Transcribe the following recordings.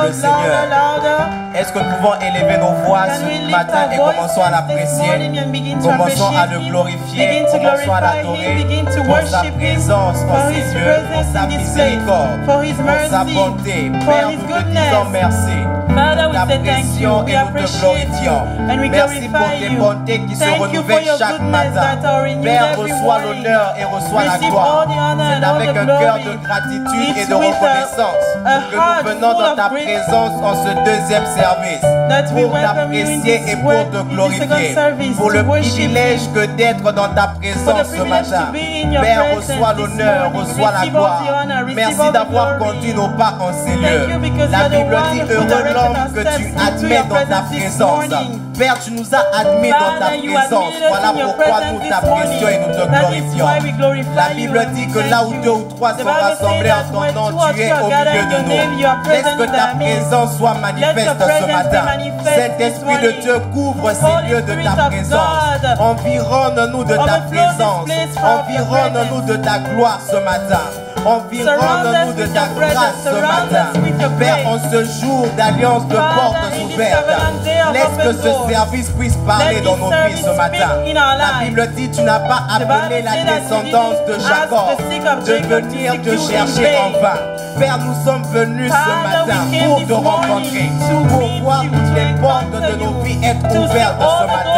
le Seigneur? Est-ce que nous pouvons élever nos voix ce matin et commençons à l'apprécier? Commençons à le glorifier, commençons à l'adorer pour sa présence en ses yeux, pour sa miséricorde, pour sa bonté. Père, nous te disons merci. Nous t'apprécions et nous te glorifions. Merci pour tes bontés qui se renouvellent chaque matin. Père, reçois l'honneur et reçois la gloire. C'est avec un cœur de gratitude et de reconnaissance que nous venons dans ta présence en ce deuxième service pour t'apprécier et pour te glorifier, pour le privilège que d'être dans ta présence ce matin. Père, reçois l'honneur, reçois la gloire. Merci d'avoir conduit nos pas en ces lieux. La Bible dit, heureux l'homme que tu admets dans ta présence. Père, tu nous as admis dans ta présence. Voilà pourquoi nous t'apprécions et nous te glorifions. La Bible dit que là où deux ou trois sont rassemblés en ton nom, tu es au milieu de nous. Laisse que ta présence soit manifeste ce matin. Saint-Esprit de Dieu, couvre ces lieux de ta présence. Environne-nous de ta présence. Environne-nous de ta gloire ce matin. Environne-nous de ta grâce ce matin. Père, en ce jour d'alliance de portes ouvertes, laisse que ce service puisse parler dans nos vies ce matin. La Bible dit, tu n'as pas appelé la descendance de Jacob de venir te chercher en vain. Père, nous sommes venus ce matin pour te rencontrer, pour voir toutes les portes de nos vies être ouvertes ce matin.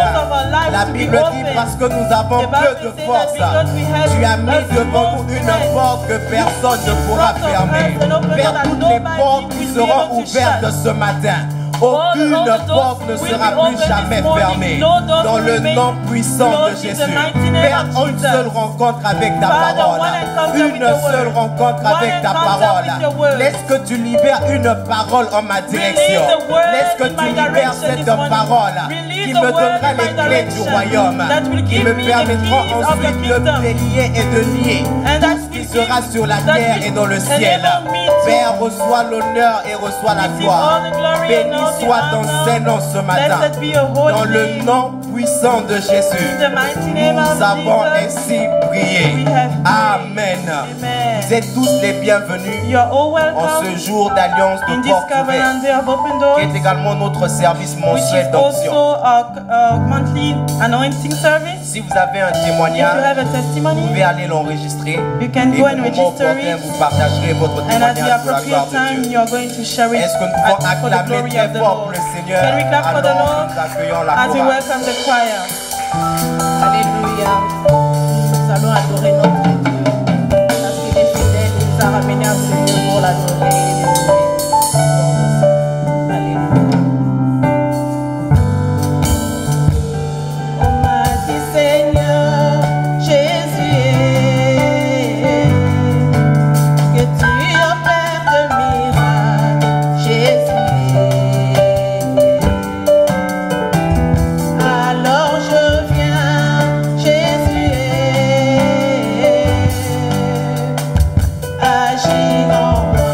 La Bible dit, parce que nous avons peu de force, tu as mis devant nous une porte que personne ne pourra fermer. Père, toutes les portes qui seront ouvertes ce matin, aucune porte ne sera plus jamais fermée. Dans le nom puissant de Jésus. Père, une seule rencontre avec ta parole. Une seule rencontre avec ta parole. Laisse que tu libères une parole en ma direction. Laisse que tu libères cette parole qui me donnera les clés du royaume, qui me permettront ensuite de délier et de nier tout ce qui sera sur la terre et dans le ciel. Père, reçois l'honneur et reçois la gloire. Béni soit ton Saint-Nom ce matin. Dans le nom puissant de Jésus, nous avons ainsi prié. Amen. Vous êtes tous les bienvenus en ce jour d'alliance de porte ouverte, qui est également notre service mensuel d'onction. Si vous avez un témoignage, vous pouvez aller l'enregistrer et au moment opportun, vous partagerez votre témoignage pour la gloire de Dieu. Est-ce que nous pouvons acclamer très fort pour le Seigneur alors que nous accueillons la chorale? Alléluia. Nous allons adorer notre Dieu parce qu'il est fidèle, il nous a ramenés à ce lieu pour l'adorer. Agis en moi.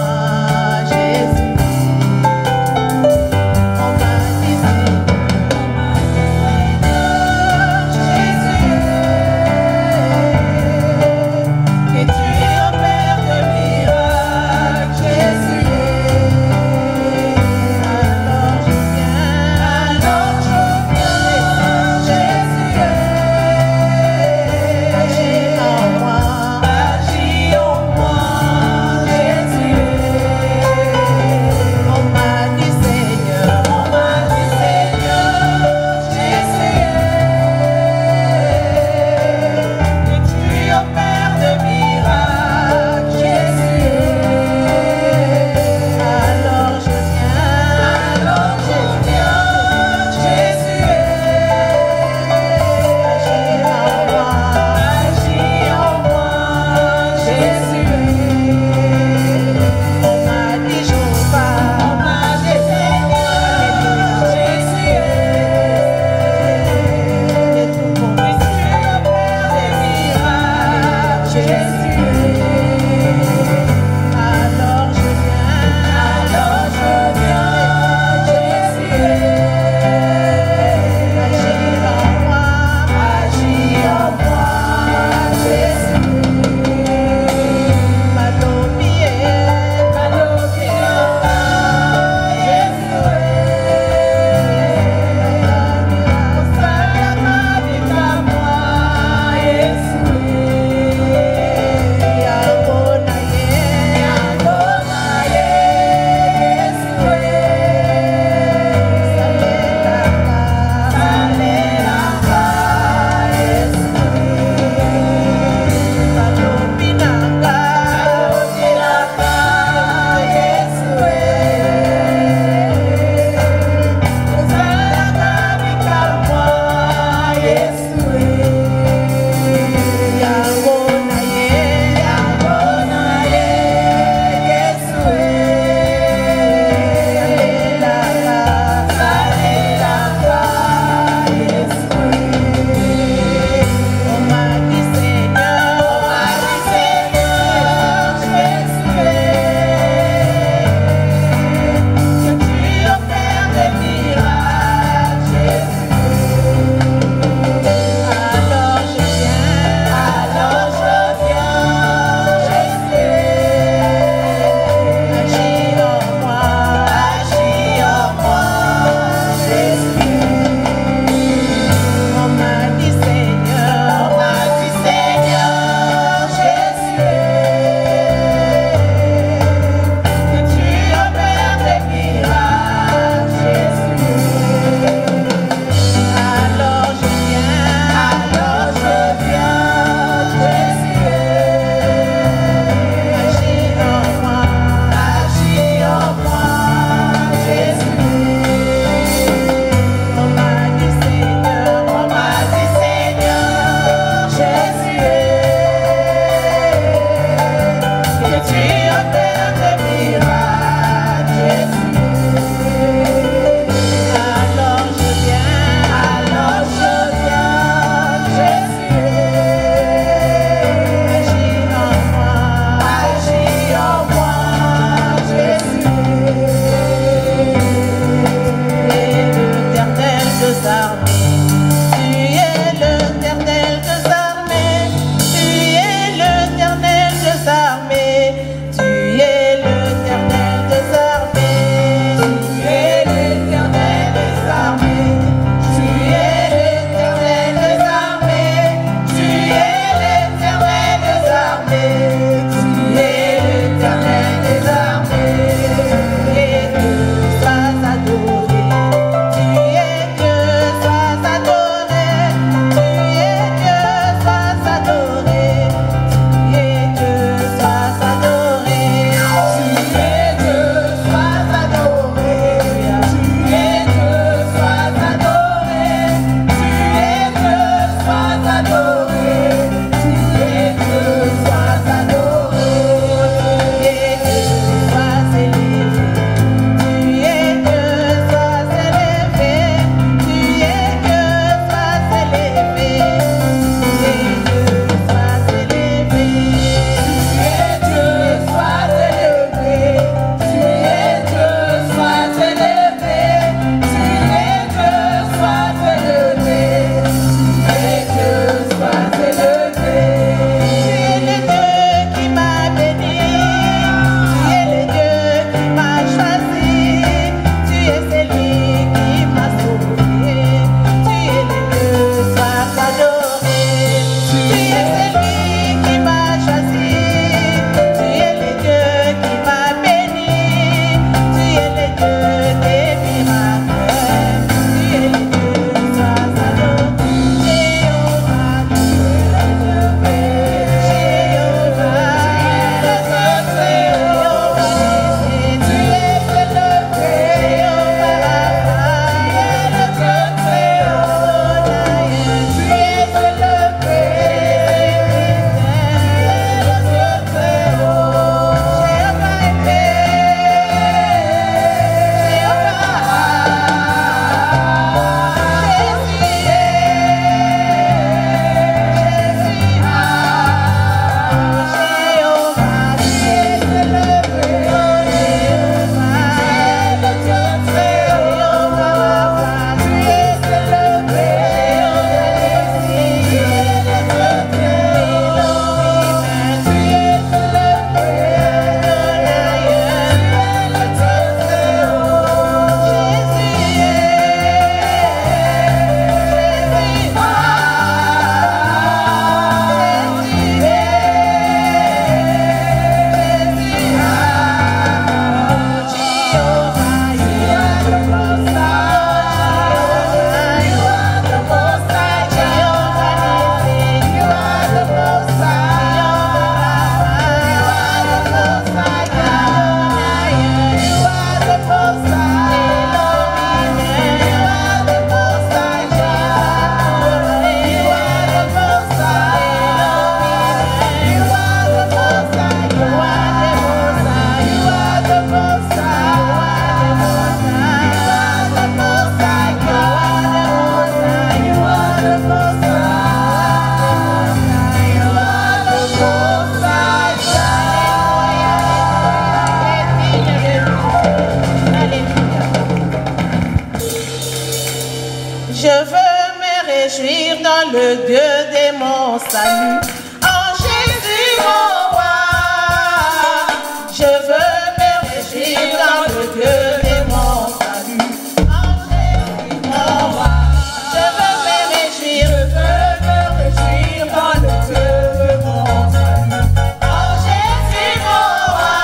Je veux me réjouir dans le Dieu de mon salut. En Jésus mon roi. Je veux me réjouir dans le Dieu de mon salut. En Jésus mon roi. Je veux me réjouir dans le Dieu de mon salut. En Jésus mon roi.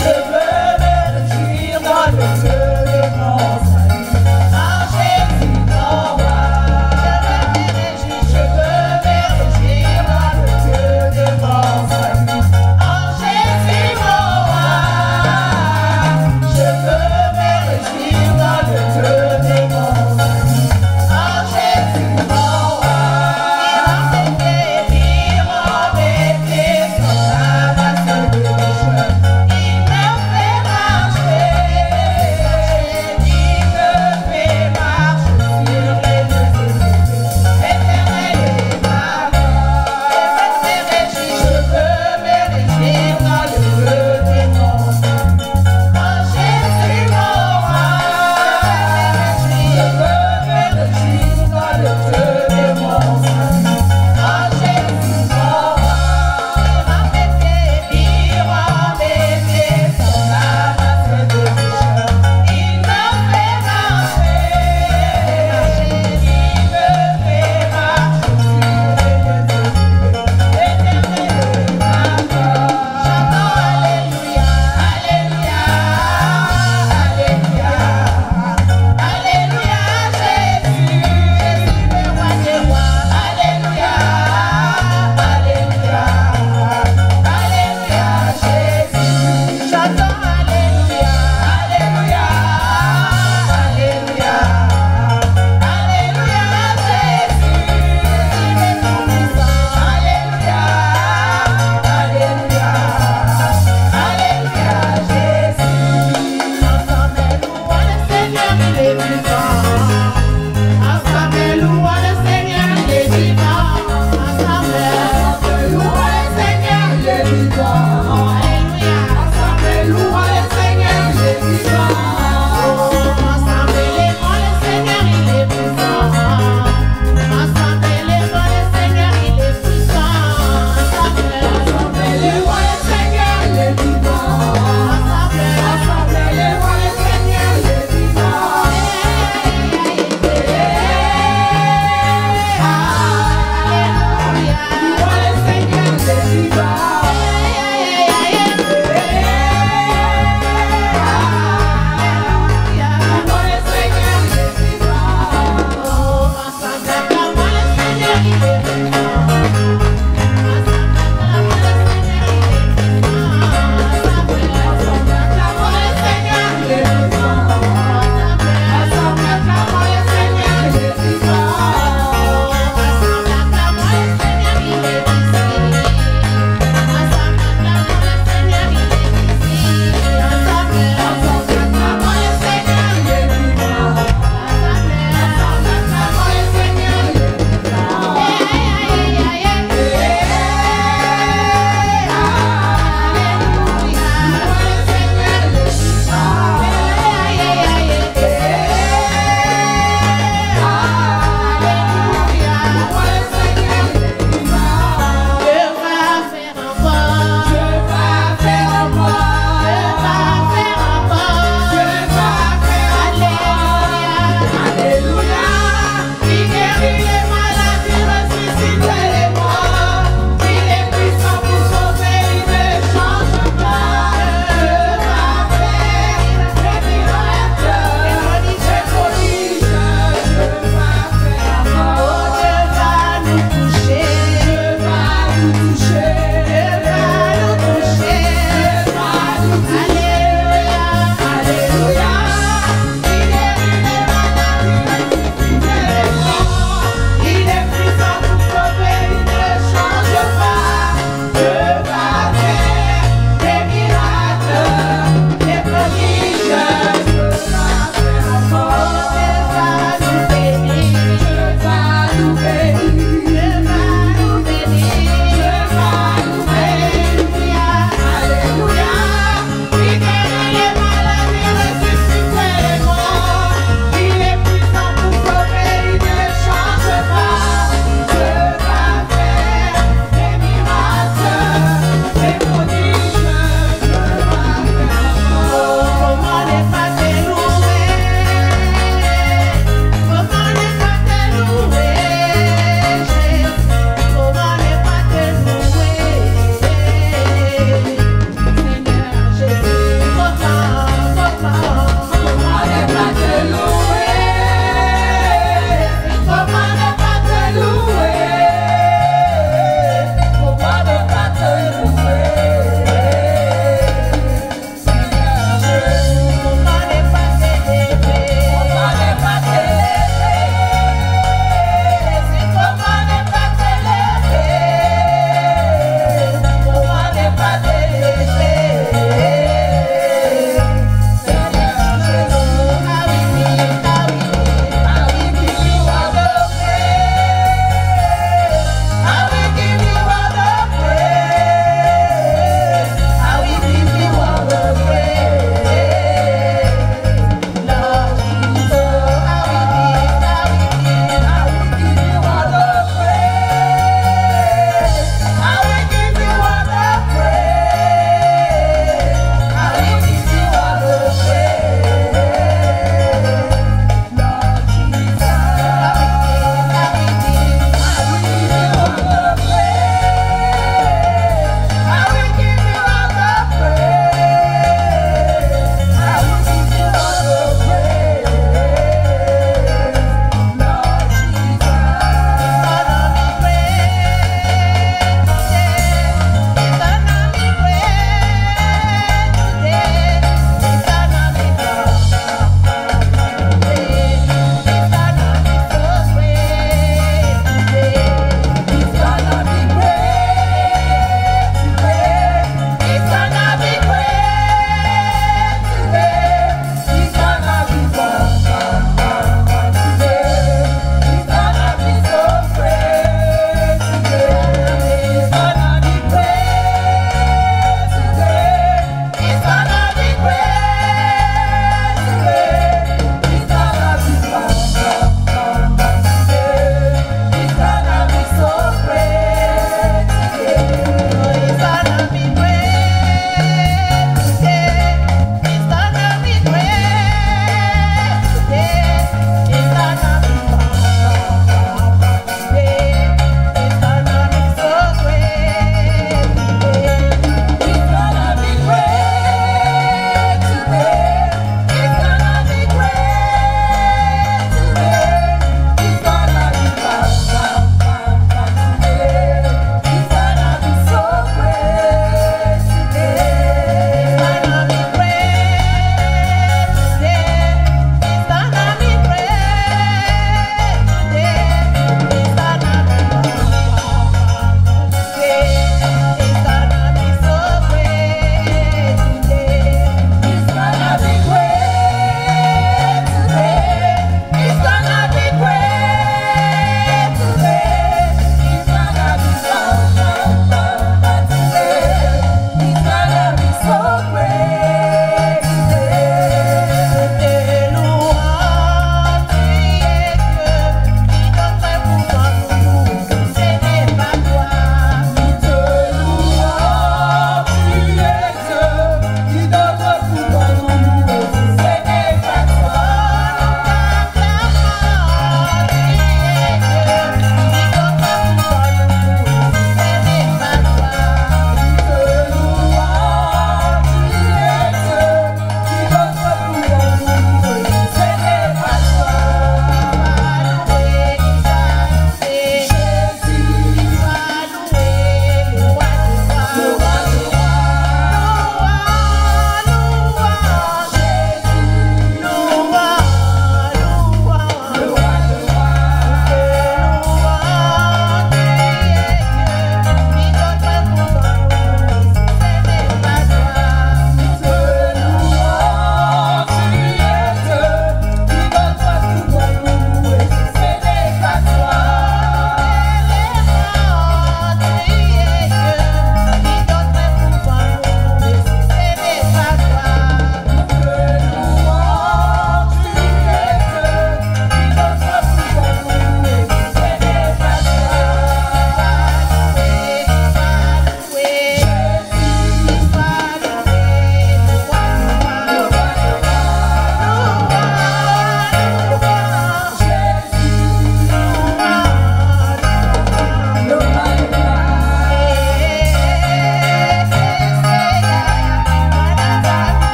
Je veux me réjouir dans le Dieu de mon salut. En Jésus mon roi. Je veux me réjouir.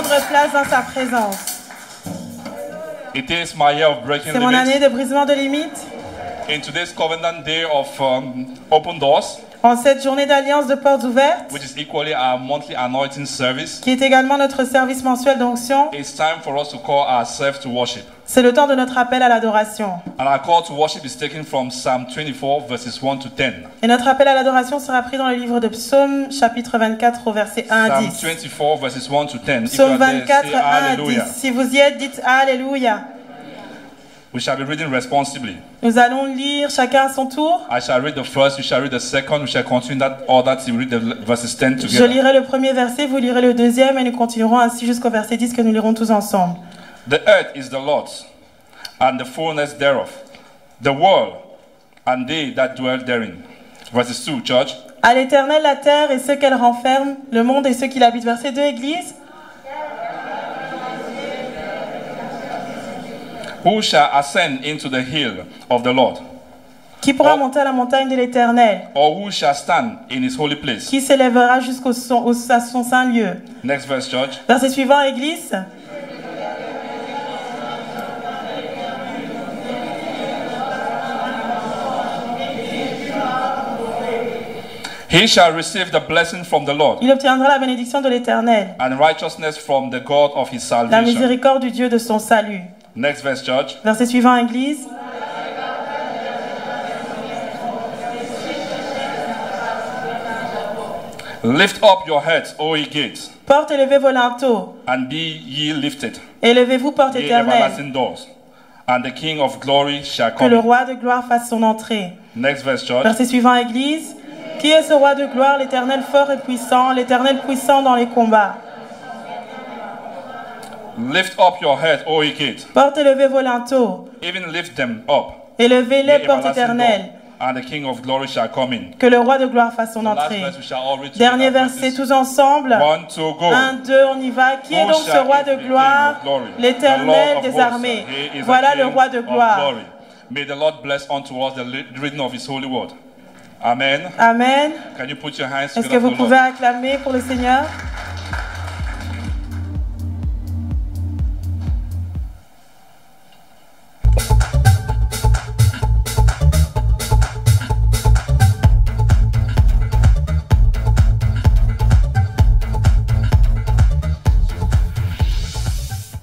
prendre place dans sa présence. It is my year of breaking C'est mon année limits. de brisement de limites. In today's covenant day of open doors, En cette journée d'alliance de portes ouvertes, which is equally our monthly anointing service, qui est également notre service mensuel d'onction, it's time for us to call ourselves to worship. c'est le temps de notre appel à l'adoration. And our call to worship is taken from Psalm 24, verses 1 to 10. Et notre appel à l'adoration sera pris dans le livre de Psaume, chapitre 24, au verset 1 à Psalm 10. 24, verses 1 to 10. If you Psaume are there, 24, say 1 à 10. hallelujah. Si vous y êtes, dites Alléluia. We shall be reading responsibly. Nous allons lire chacun à son tour. I shall read the first, you shall read the second, we shall continue that order till we read the verses 10 Je together. lirai le premier verset, vous lirez le deuxième, et nous continuerons ainsi jusqu'au verset 10 que nous lirons tous ensemble. The earth is the Lord's, and the fullness thereof, the world, and they that dwell therein. Verses 2, church. À l'Éternel la terre et ceux qu'elle renferme, le monde et ceux qui l'habitent. Verset 2, Église. Who shall ascend into the hill of the Lord? Qui pourra monter à la montagne de l'Éternel? Or who shall stand in his holy place? Qui s'élèvera jusqu'à son saint lieu? Next verse, church. Verset suivant, Église. He shall receive the blessing from the Lord, Il obtiendra la bénédiction de l'Éternel, and righteousness from the God of his la salvation. miséricorde du Dieu de son salut. Next verse, church. Verset suivant, Église. Lift up your heads, O ye gates, Porte élevez vos linteaux, and be ye lifted, élevez-vous porte ye éternelle, everlasting doors, and the King of glory shall que le come. roi de gloire fasse son entrée. Next verse, church. Verset suivant, Église. Qui est ce roi de gloire, l'Éternel fort et puissant, l'Éternel puissant dans les combats? Lift up your head, O ye gates, Porte élevez vos linteaux, even lift them up, élevez-les ye porte everlasting éternelle, door, and the King of glory shall come in. que le roi de gloire fasse son Last entrée. verse we shall all read Dernier together. verset, Verses tous ensemble. 1 to go. 1, 2, on y va. Qui est Who donc ce shall roi is de the King gloire? of glory? The L'Éternel Lord of des hosts. armées. He is the Voilà le King roi de of gloire. glory. May the Lord bless unto us the reading of his holy word. Amen. Amen. Can you put your hands Est-ce que together vous for the pouvez Lord? acclamer pour le Seigneur?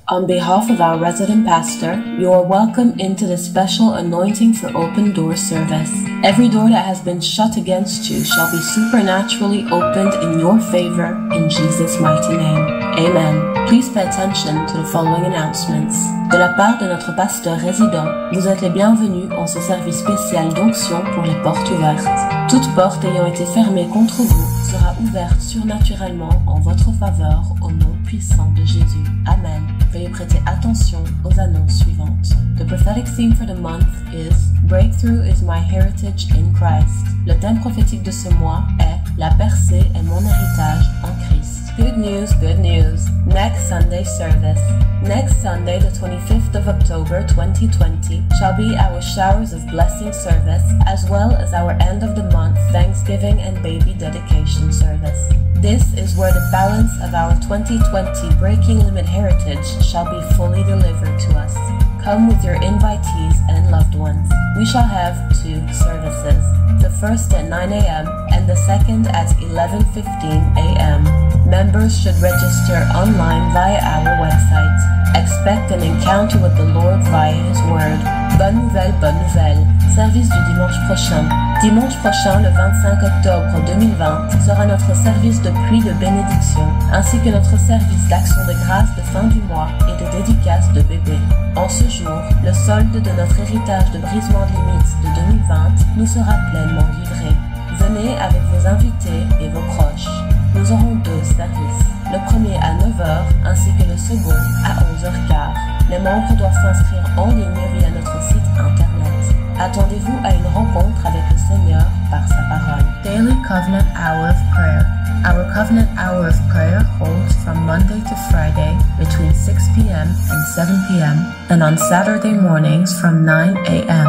On behalf of our resident pastor, you are welcome into this special anointing for open door service. Every door that has been shut against you shall be supernaturally opened in your favor in Jesus' mighty name. Amen. Please pay attention to the following announcements. De la part de notre pasteur résident, vous êtes les bienvenus en ce service spécial d'onction pour les portes ouvertes. Toute porte ayant été fermée contre vous sera ouverte surnaturellement en votre faveur au nom puissant de Jésus. Amen. Veuillez prêter attention aux annonces suivantes. The prophetic theme for the month is Breakthrough is my heritage in Christ. Le thème prophétique de ce mois est La percée est mon héritage en Christ. Good news, good news. Next Sunday service. Next Sunday, the 25th of October 2020, shall be our Showers of Blessing service, as well as our end of the month Thanksgiving and baby dedication service. This is where the balance of our 2020 Breaking Limit heritage shall be fully delivered to us. Come with your invitees and loved ones. We shall have 2 services, the first at 9 a.m. and the second at 11:15 a.m. Members should register online via our website. Expect an encounter with the Lord via His Word. Bonne nouvelle, bonne nouvelle. Service du dimanche prochain. Dimanche prochain, le 25 octobre 2020, sera notre service de pluie de bénédiction, ainsi que notre service d'action de grâce de fin du mois et de dédicace de bébé. En ce jour, le solde de notre héritage de brisement de limites de 2020 nous sera pleinement livré. Venez avec vos invités et vos proches. Nous aurons 2 services, le premier à 9h ainsi que le second à 11h15. Les membres doivent s'inscrire en ligne via notre site internet. Attendez-vous à une rencontre avec le Seigneur par sa parole. Daily Covenant Hour of Prayer. Our Covenant Hour of Prayer holds from Monday to Friday between 6 p.m. and 7 p.m. and on Saturday mornings from 9 a.m.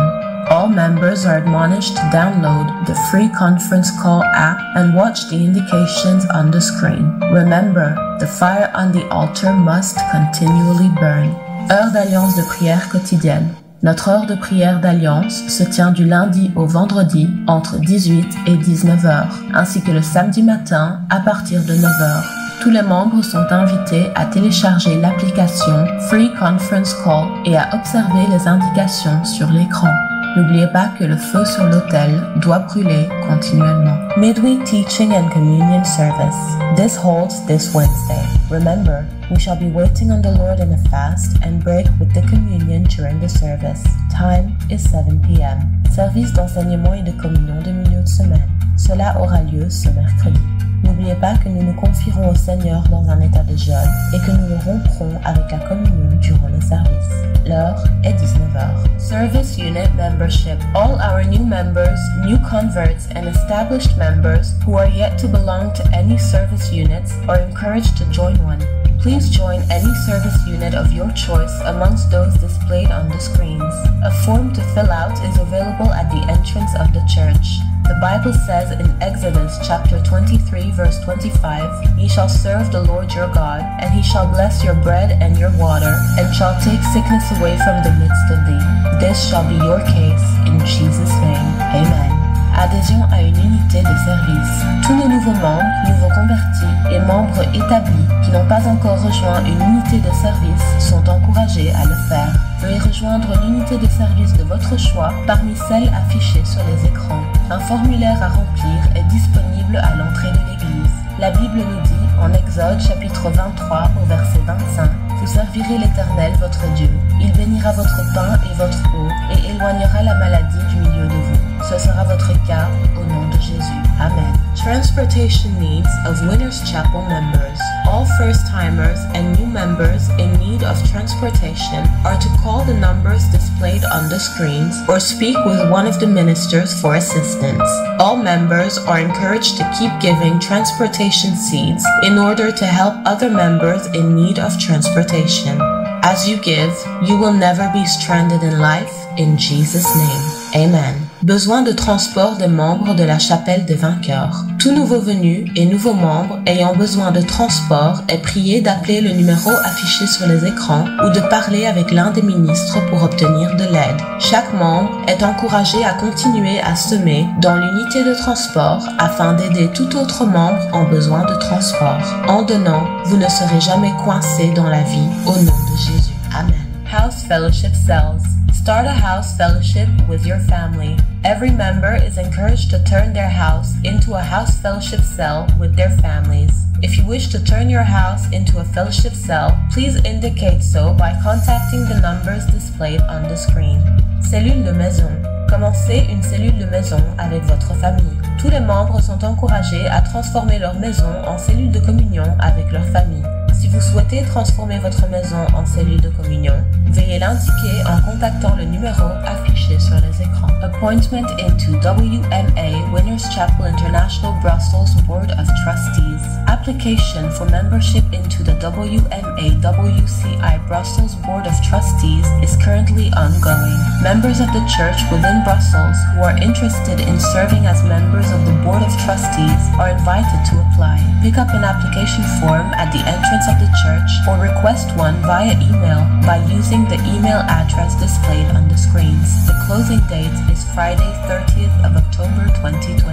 All members are admonished to download the free conference call app and watch the indications on the screen. Remember, the fire on the altar must continually burn. Heure d'alliance de prière quotidienne. Notre heure de prière d'alliance se tient du lundi au vendredi entre 18 et 19 heures, ainsi que le samedi matin à partir de 9 heures. Tous les membres sont invités à télécharger l'application Free Conference Call et à observer les indications sur l'écran. N'oubliez pas que le feu sur l'autel doit brûler continuellement. Midweek Teaching and Communion Service. This holds this Wednesday. Remember, we shall be waiting on the Lord in a fast and break with the communion during the service. Time is 7 p.m. Service d'enseignement et de communion de milieu de semaine. Cela aura lieu ce mercredi. N'oubliez pas que nous nous confierons au Seigneur dans un état de jeûne et que nous le romprons avec la communion durant le service. L'heure est 19h. Service Unit Membership. All our new members, new converts, and established members who are yet to belong to any service units are encouraged to join one. Please join any service unit of your choice amongst those displayed on the screens. A form to fill out is available at the entrance of the church. The Bible says in Exodus chapter 23 verse 25, Ye shall serve the Lord your God, and he shall bless your bread and your water, and shall take sickness away from the midst of thee. This shall be your case, in Jesus' name. Amen. Adhésion à une unité de service. Tous nos nouveaux membres, nouveaux convertis et membres établis qui n'ont pas encore rejoint une unité de service sont encouragés à le faire. Veuillez rejoindre l'unité de service de votre choix parmi celles affichées sur les écrans. Un formulaire à remplir est disponible à l'entrée de l'église. La Bible nous dit en Exode chapitre 23 au verset 25, Vous servirez l'Éternel votre Dieu. Il bénira votre pain et votre eau et éloignera la maladie du milieu de vous. Ce sera votre cas au nom de Jésus. Amen. Transportation needs of Winners Chapel members. All first-timers and new members in need of transportation are to call the numbers displayed on the screens or speak with one of the ministers for assistance. All members are encouraged to keep giving transportation seeds in order to help other members in need of transportation. As you give, you will never be stranded in life, in Jesus' name. Amen. Besoin de transport des membres de la chapelle des vainqueurs. Tout nouveau venu et nouveau membre ayant besoin de transport est prié d'appeler le numéro affiché sur les écrans ou de parler avec l'un des ministres pour obtenir de l'aide. Chaque membre est encouragé à continuer à semer dans l'unité de transport afin d'aider tout autre membre en besoin de transport. En donnant, vous ne serez jamais coincé dans la vie au nom de Jésus. Amen. House Fellowship Cells. Start a house fellowship with your family. Every member is encouraged to turn their house into a house fellowship cell with their families. If you wish to turn your house into a fellowship cell, please indicate so by contacting the numbers displayed on the screen. Cellule de maison. Commencez une cellule de maison avec votre famille. Tous les membres sont encouragés à transformer leur maison en cellule de communion avec leur famille. Si vous souhaitez transformer votre maison en cellule de communion, veuillez l'indiquer en contactant le numéro affiché sur les écrans. Appointment into WMA Winners Chapel International Brussels Board of Trustees. Application for membership into the WMA WCI Brussels Board of Trustees is currently ongoing. Members of the church within Brussels who are interested in serving as members of the Board of Trustees are invited to apply. Pick up an application form at the entrance of the church or request one via email by using the email address displayed on the screens. The closing date is Friday 30th of October 2020.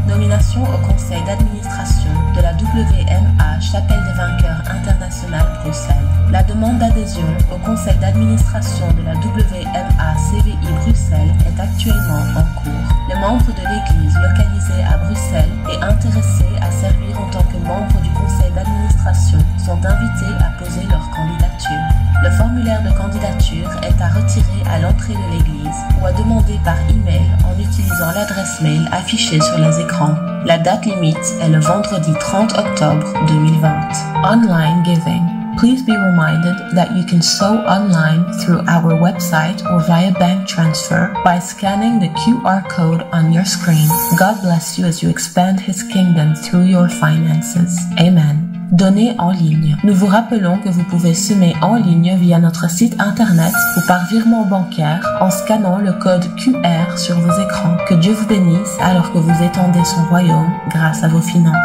Nomination au conseil d'administration de la WMA Chapelle des Vainqueurs International Bruxelles. La demande d'adhésion au conseil d'administration de la WMA CVI Bruxelles est actuellement en cours. Les membres de l'église localisés à Bruxelles et intéressés à servir en tant que membres du conseil d'administration sont invités à poser leur candidature. Le formulaire de candidature est à retirer à l'entrée de l'église ou à demander par email en utilisant l'adresse mail affichée sur les écrans. La date limite est le vendredi 30 octobre 2020. Online giving. Please be reminded that you can sow online through our website or via bank transfer by scanning the QR code on your screen. God bless you as you expand His kingdom through your finances. Amen. Donnez en ligne. Nous vous rappelons que vous pouvez semer en ligne via notre site internet ou par virement bancaire en scannant le code QR sur vos écrans. Que Dieu vous bénisse alors que vous étendez son royaume grâce à vos finances.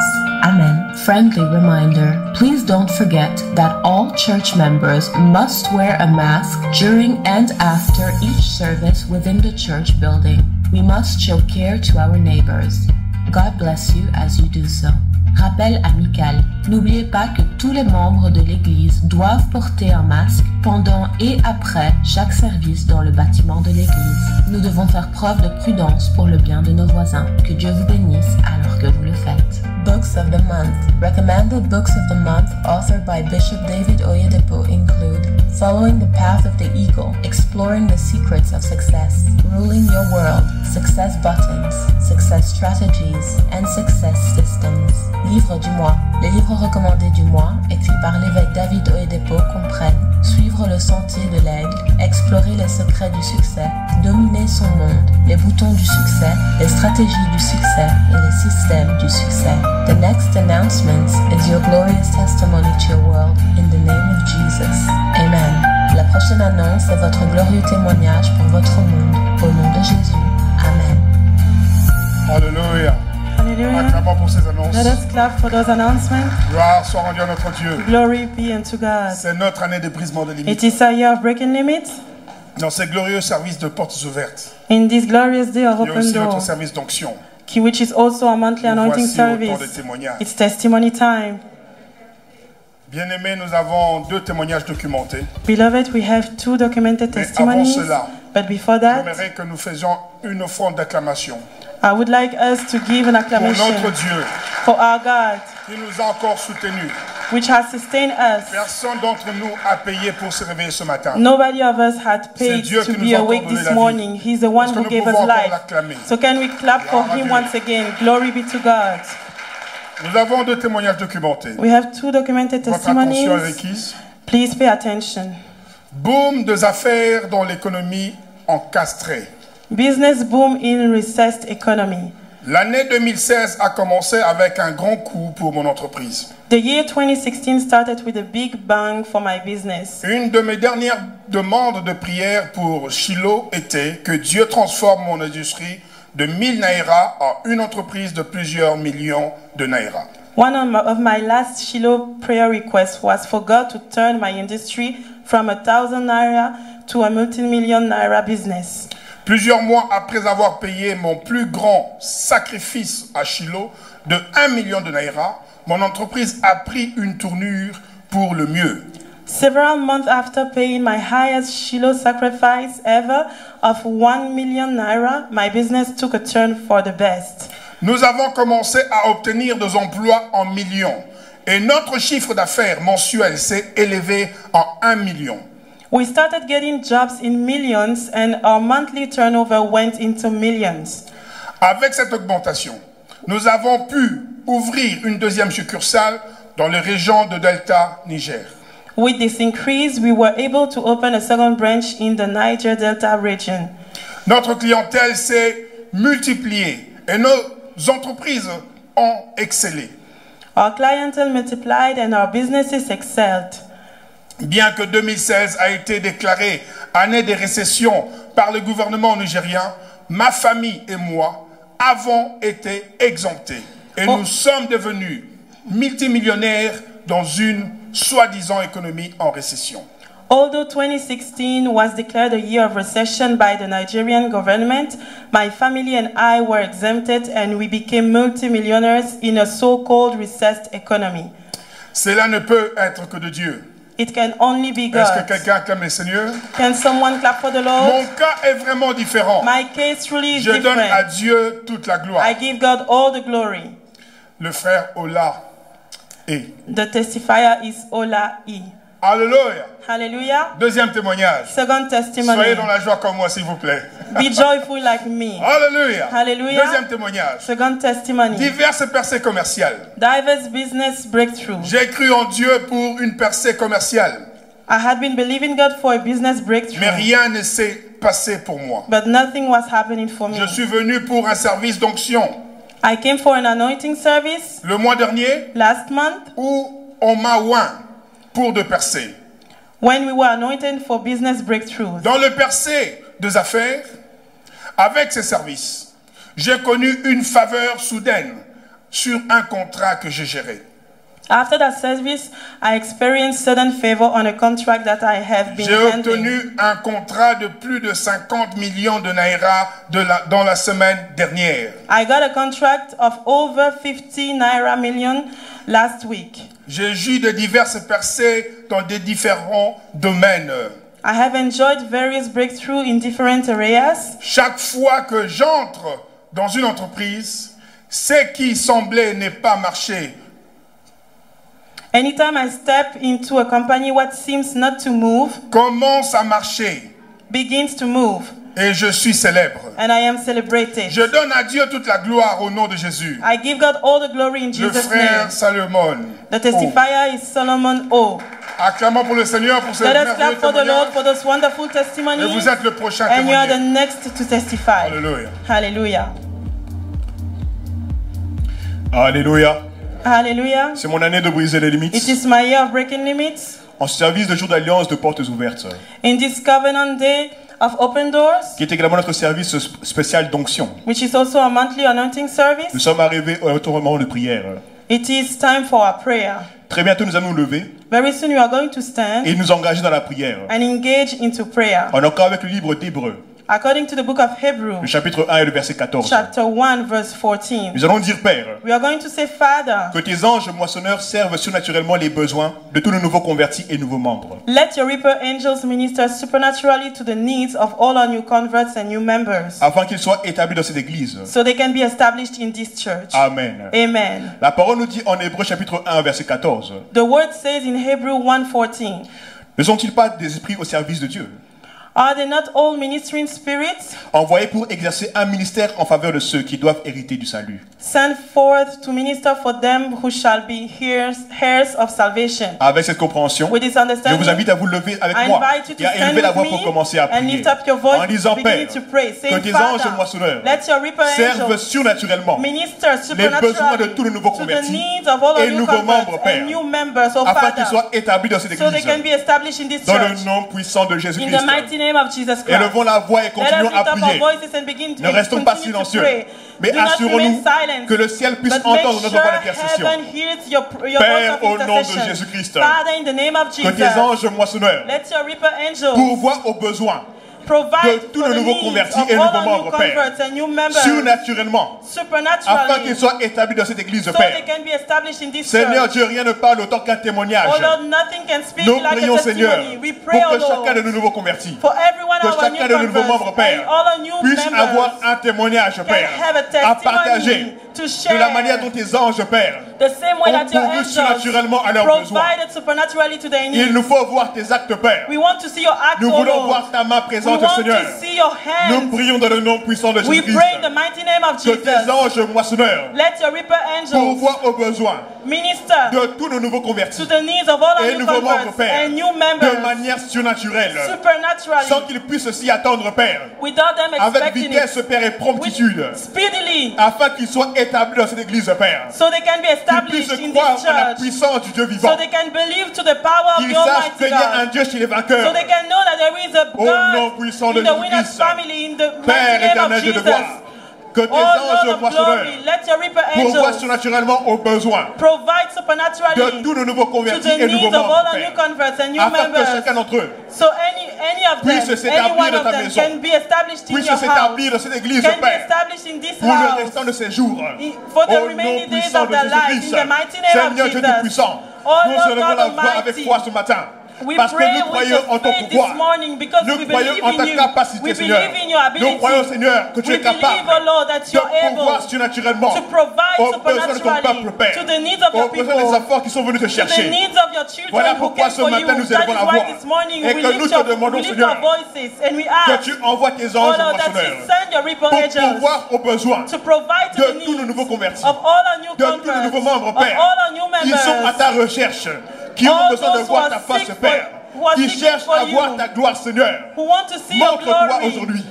Amen. Friendly reminder, please don't forget that all church members must wear a mask during and after each service within the church building. We must show care to our neighbors. God bless you as you do so. Rappel amical. N'oubliez pas que tous les membres de l'Église doivent porter un masque pendant et après chaque service dans le bâtiment de l'Église. Nous devons faire preuve de prudence pour le bien de nos voisins. Que Dieu vous bénisse alors que vous le faites. Books of the Month. Recommended books of the month authored by Bishop David Oyedepo include Following the Path of the Eagle, Exploring the Secrets of Success, Ruling Your World, Success Buttons, Success Strategies, and Success Systems. Livre du mois. Les livres recommandés du mois, écrits par l'évêque David Oyedepo, comprennent Suivre le sentier de l'aigle, Explorer les secrets du succès, Dominer son monde, Les boutons du succès, Les stratégies du succès et les systèmes du succès. The next announcement is your glorious testimony to your world in the name of Jesus. Amen. La prochaine annonce est votre glorieux témoignage pour votre monde. Au nom de Jésus. Amen. Alléluia. Hallelujah. Acclamons pour ces annonces. Let us clap for those announcements. Gloire soit rendue à notre Dieu. Glory be unto God. C'est notre année de brisement de It limites. is a year of breaking limits. Dans ces glorieux services de portes ouvertes, In this glorious day of il y a open aussi door, notre service d'onction. which is also a monthly anointing Voici autant de service. témoignages. It's testimony time. Bien-aimés, nous avons 2 témoignages documentés. Beloved, we have 2 documented Mais testimonies. avant cela, But before that, j'aimerais que nous faisions une offrande d'acclamation I would like us to give an pour acclamation notre Dieu for our God, qui nous a encore soutenus. which has sustained us. Personne d'entre nous a payé pour se réveiller ce matin. Nobody of us had C'est paid Dieu to qui be nous a awake donné this la vie. morning. He's the one Est-ce que who nous gave us pouvons encore life. l'acclamer? So can we clap for Gloire à him Dieu. once again? Glory be to God. Nous avons 2 témoignages documentés. We have 2 documented Votre attention est testimonies. requise. Please pay attention. Boom des affaires dans l'économie encastrée. Business boom in recessed economy. L'année 2016 a commencé avec un grand coup pour mon entreprise. The year 2016 started with a big bang for my business. Une de mes dernières demandes de prière pour Shiloh était que Dieu transforme mon industrie de 1000 naira en une entreprise de plusieurs millions de naira. One of my last Shiloh prayer requests was for God to turn my industry from 1,000 naira to a multi-million naira business. Plusieurs mois après avoir payé mon plus grand sacrifice à Shiloh de 1 million de naira, mon entreprise a pris une tournure pour le mieux. Several months after paying my highest Shiloh sacrifice ever of 1 million naira, my business took a turn for the best. Nous avons commencé à obtenir des emplois en millions et notre chiffre d'affaires mensuel s'est élevé en 1 million. We started getting jobs in millions and our monthly turnover went into millions. Avec cette augmentation, nous avons pu ouvrir une deuxième succursale dans les régions de Delta, Niger. With this increase, we were able to open a second branch in the Niger Delta region. Notre clientèle s'est multipliée et nos entreprises ont excellé. Our clientele multiplied and our businesses excelled. Bien que 2016 a été déclarée année de récession par le gouvernement nigérien, ma famille et moi avons été exemptés. Et nous sommes devenus multimillionnaires dans une soi-disant économie en récession. Although 2016 was declared a year of recession by the Nigerian government, my family and I were exempted and we became multimillionaires in a so-called recessed economy. Cela ne peut être que de Dieu. It can only be Est-ce que God. quelqu'un acclame le Seigneur? Can someone clap for the Lord? Mon cas est vraiment différent. My case truly is Je donne à different. Dieu toute la gloire. I give God all the glory. Le frère Ola est. The testifier is Ola E. Alléluia. Hallelujah. Deuxième témoignage. Second testimony. Soyez dans la joie comme moi, s'il vous plaît. Be joyful like me. Alléluia. Hallelujah. Deuxième témoignage. Second testimony. Diverses percées commerciales. Diverse business breakthrough. J'ai cru en Dieu pour une percée commerciale, I had been believing God for a business breakthrough, mais rien ne s'est passé pour moi. but nothing was happening for me. Je suis venu pour un service d'onction. I came for an anointing service Le mois dernier, last month, où on m'a oint pour de percer. When we were anointed for business breakthroughs. Dans le percé des affaires, avec ces services, j'ai connu une faveur soudaine sur un contrat que j'ai géré. After that service, I experienced sudden favor on a contract that I have been J'ai handling. obtenu un contrat de plus de 50 millions de naira dans la semaine dernière. I got a contract of over 50 naira million last week. J'ai eu de diverses percées dans des différents domaines. I have enjoyed various breakthroughs in different areas. Chaque fois que j'entre dans une entreprise, ce qui semblait ne pas marcher Anytime I step into a company, what seems not to move commence à marcher begins to move, et je suis célèbre. and I am celebrated. Je donne à Dieu toute la gloire au nom de Jésus. I give God all the glory in Le Jesus' frère name. Salomon. The testifier is Solomon O. Acclamons pour le Seigneur pour ce Let us merveilleux clap for the Lord témoignage. for this wonderful Et testimony. vous êtes le prochain And you are the témoignage. next to testify. Alléluia. Hallelujah. Alléluia. Hallelujah. C'est mon année de briser les It limites. is my year of breaking limits. En service de jour d'alliance de portes ouvertes, In this covenant day of open doors, qui est également notre service spécial d'onction. which is also a monthly anointing Nous service, sommes arrivés au moment de prière. it is time for our prayer. Très bientôt, nous allons nous lever Very soon we are going to stand et nous engager dans la prière. and engage into prayer. On est encore avec le livre d'Hébreux, According to the book of Hebrews, le chapitre 1 et le verset 14. chapter 1, verse 14, Nous allons dire, Père, we are going to say, Father, que tes anges moissonneurs servent surnaturellement les besoins de tous nos nouveaux convertis et nouveaux membres, let your reaper angels minister supernaturally to the needs of all our new converts and new members, afin qu'ils soient établis dans cette église. so they can be established in this church. Amen. Amen. La parole nous dit en Hébreux chapitre 1 verset 14. The word says in Hebrew 1:14, Ne sont-ils pas des esprits au service de Dieu, are they not all ministering spirits envoyés pour exercer un ministère en faveur de ceux qui doivent hériter du salut? sent forth to minister for them who shall be heirs of salvation? Avec cette compréhension, With this je understanding, vous invite à vous lever avec I moi invite you to et à stand élever la with voix pour me commencer à and prier lift up your voice, en disant, beginning Père, to pray, que saying, tes anges Father, moissonneurs let your reaper servent angels surnaturellement minister les besoins de supernaturally tous les nouveaux to the convertis needs of all our et new nouveaux membres, converts Père, and new members, oh afin qu'ils Father, soient établis dans cette so they église, can be established in this dans le church. nom puissant de In Jésus-Christ. the mighty name of Jesus Christ. Élevons la voix et Let us continuons lift à up our prier. voices and begin to Ne restons pas continue to silencieux, pray. mais Do not assurons-nous remain silent, que le ciel puisse but make entendre notre sure voix d'intercession. heaven hears your Père, voice au of nom de intercession. Jésus-Christ, Father, in the name of que Jesus, tes anges moissonneurs let your reaper angels pourvoient aux besoins provide de tous for les the nouveaux needs convertis of et all nouveaux our new membres, Père, converts and new members surnaturellement, afin supernaturally, qu'ils soient établis dans cette église, so Père. they can be established in this Seigneur church. Dieu, rien ne parle autant qu'un témoignage. Oh Lord, nothing can speak Nous like prions, a Seigneur, testimony. We pour pray, oh que chacun de Lord, nos nouveaux convertis, for everyone que of our new chacun de nos nouveaux membres, converts Père, and all our new puisse avoir members un témoignage, can Père, have a à partager testimony to de la share manière dont tes anges, Père, the same way ont that your pourvu angels surnaturellement à leurs besoins. provided supernaturally to their Il needs. nous faut voir tes actes, Père. We want to see your act, Nous oh voulons Lord. voir ta main We présente, want Seigneur. to see your Nous hands. prions dans le nom puissant de We Jésus-Christ. pray in the mighty name of Que tes Jesus. anges moissonneurs Let your reaper angels pourvoient aux besoins minister de tous nos nouveaux to convertis the needs of all our et new nouveaux membres, converts Père, and new de members manière surnaturelle, sans supernaturally qu'ils puissent s'y attendre, Père, without them avec expecting vitesse, it, Père, et promptitude, with speedily, afin qu'ils soient établis dans cette église, Père. so they can be Qu'ils established puissent in croire this en la church, puissance du Dieu vivant. so they can believe to the power of Qu'ils the sachent Almighty qu'il y a un God, Dieu chez les so vainqueurs. they can know that there is a Au nom God puissant de in the winner's Jésus-Christ, family, in the Père mighty name of éternel, Dieu de Jesus. gloire, que tes Oh Lord anges of moissonneurs glory, let your reaper pourvoient angels surnaturellement aux besoins provide de supernaturally tous nos nouveaux to convertis the et nouveaux needs of all membres, our new Père, converts and new afin que members. chacun d'entre eux So any of puisse them, s'établir any one dans of ta them maison, can be established in puisse your house, s'établir dans cette église, can be Père, established in this pour le house restant de ses jours. for the Au remaining nom days puissant of de their lives, in Jésus-Christ, the mighty name of Seigneur Dieu Jesus. Tout-Puissant, Oh nous Lord élevons God la voix avec Almighty, foi ce matin. we Parce que pray nous with croyons en the ton faith pouvoir. this morning because Nous we croyons believe en in ta you. capacité, We Seigneur. believe in your Nous ability. croyons, Seigneur, que tu We es capable believe, oh Lord, that de you're pouvoir able surnaturellement to provide aux besoins de ton supernaturally peuple, Père, to the needs of your aux besoins des people, enfants qui sont venus te to the chercher. needs of your children Voilà who pourquoi came ce for matin, you. nous That élevons is la why voix. this morning Et we que nous lift, te demandons, we lift Seigneur, our voices and we que ask, tu envoies tes oh anges Lord, that moissonneurs you send your reaper pour angels pouvoir aux besoins to provide to the de tous nos needs nouveaux convertis, of all our new de tous nos converts, nouveaux membres, of Père, all our new qui sont à members, ta recherche, qui ont all besoin de those who voir are ta face, sick for- Père, who are qui seeking cherchent for à voir you, ta gloire, Seigneur. who want to see your Montre-toi glory. aujourd'hui.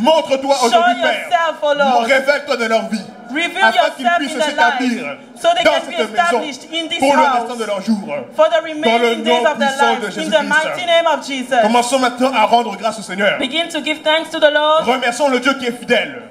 Montre-toi Show aujourd'hui, Père. yourself, oh Lord. Révèle-toi de leur vie. Reveal afin qu'ils yourself puissent in their s'établir lives, so they dans can be cette maison established in this pour le restant house de leur jour. for the Dans le remaining days nom of their puissant de lives. In the Jésus-Christ. mighty name of Jesus. Commençons maintenant à rendre grâce au Seigneur. Begin to give thanks to the Lord. Remercions le Dieu qui est fidèle.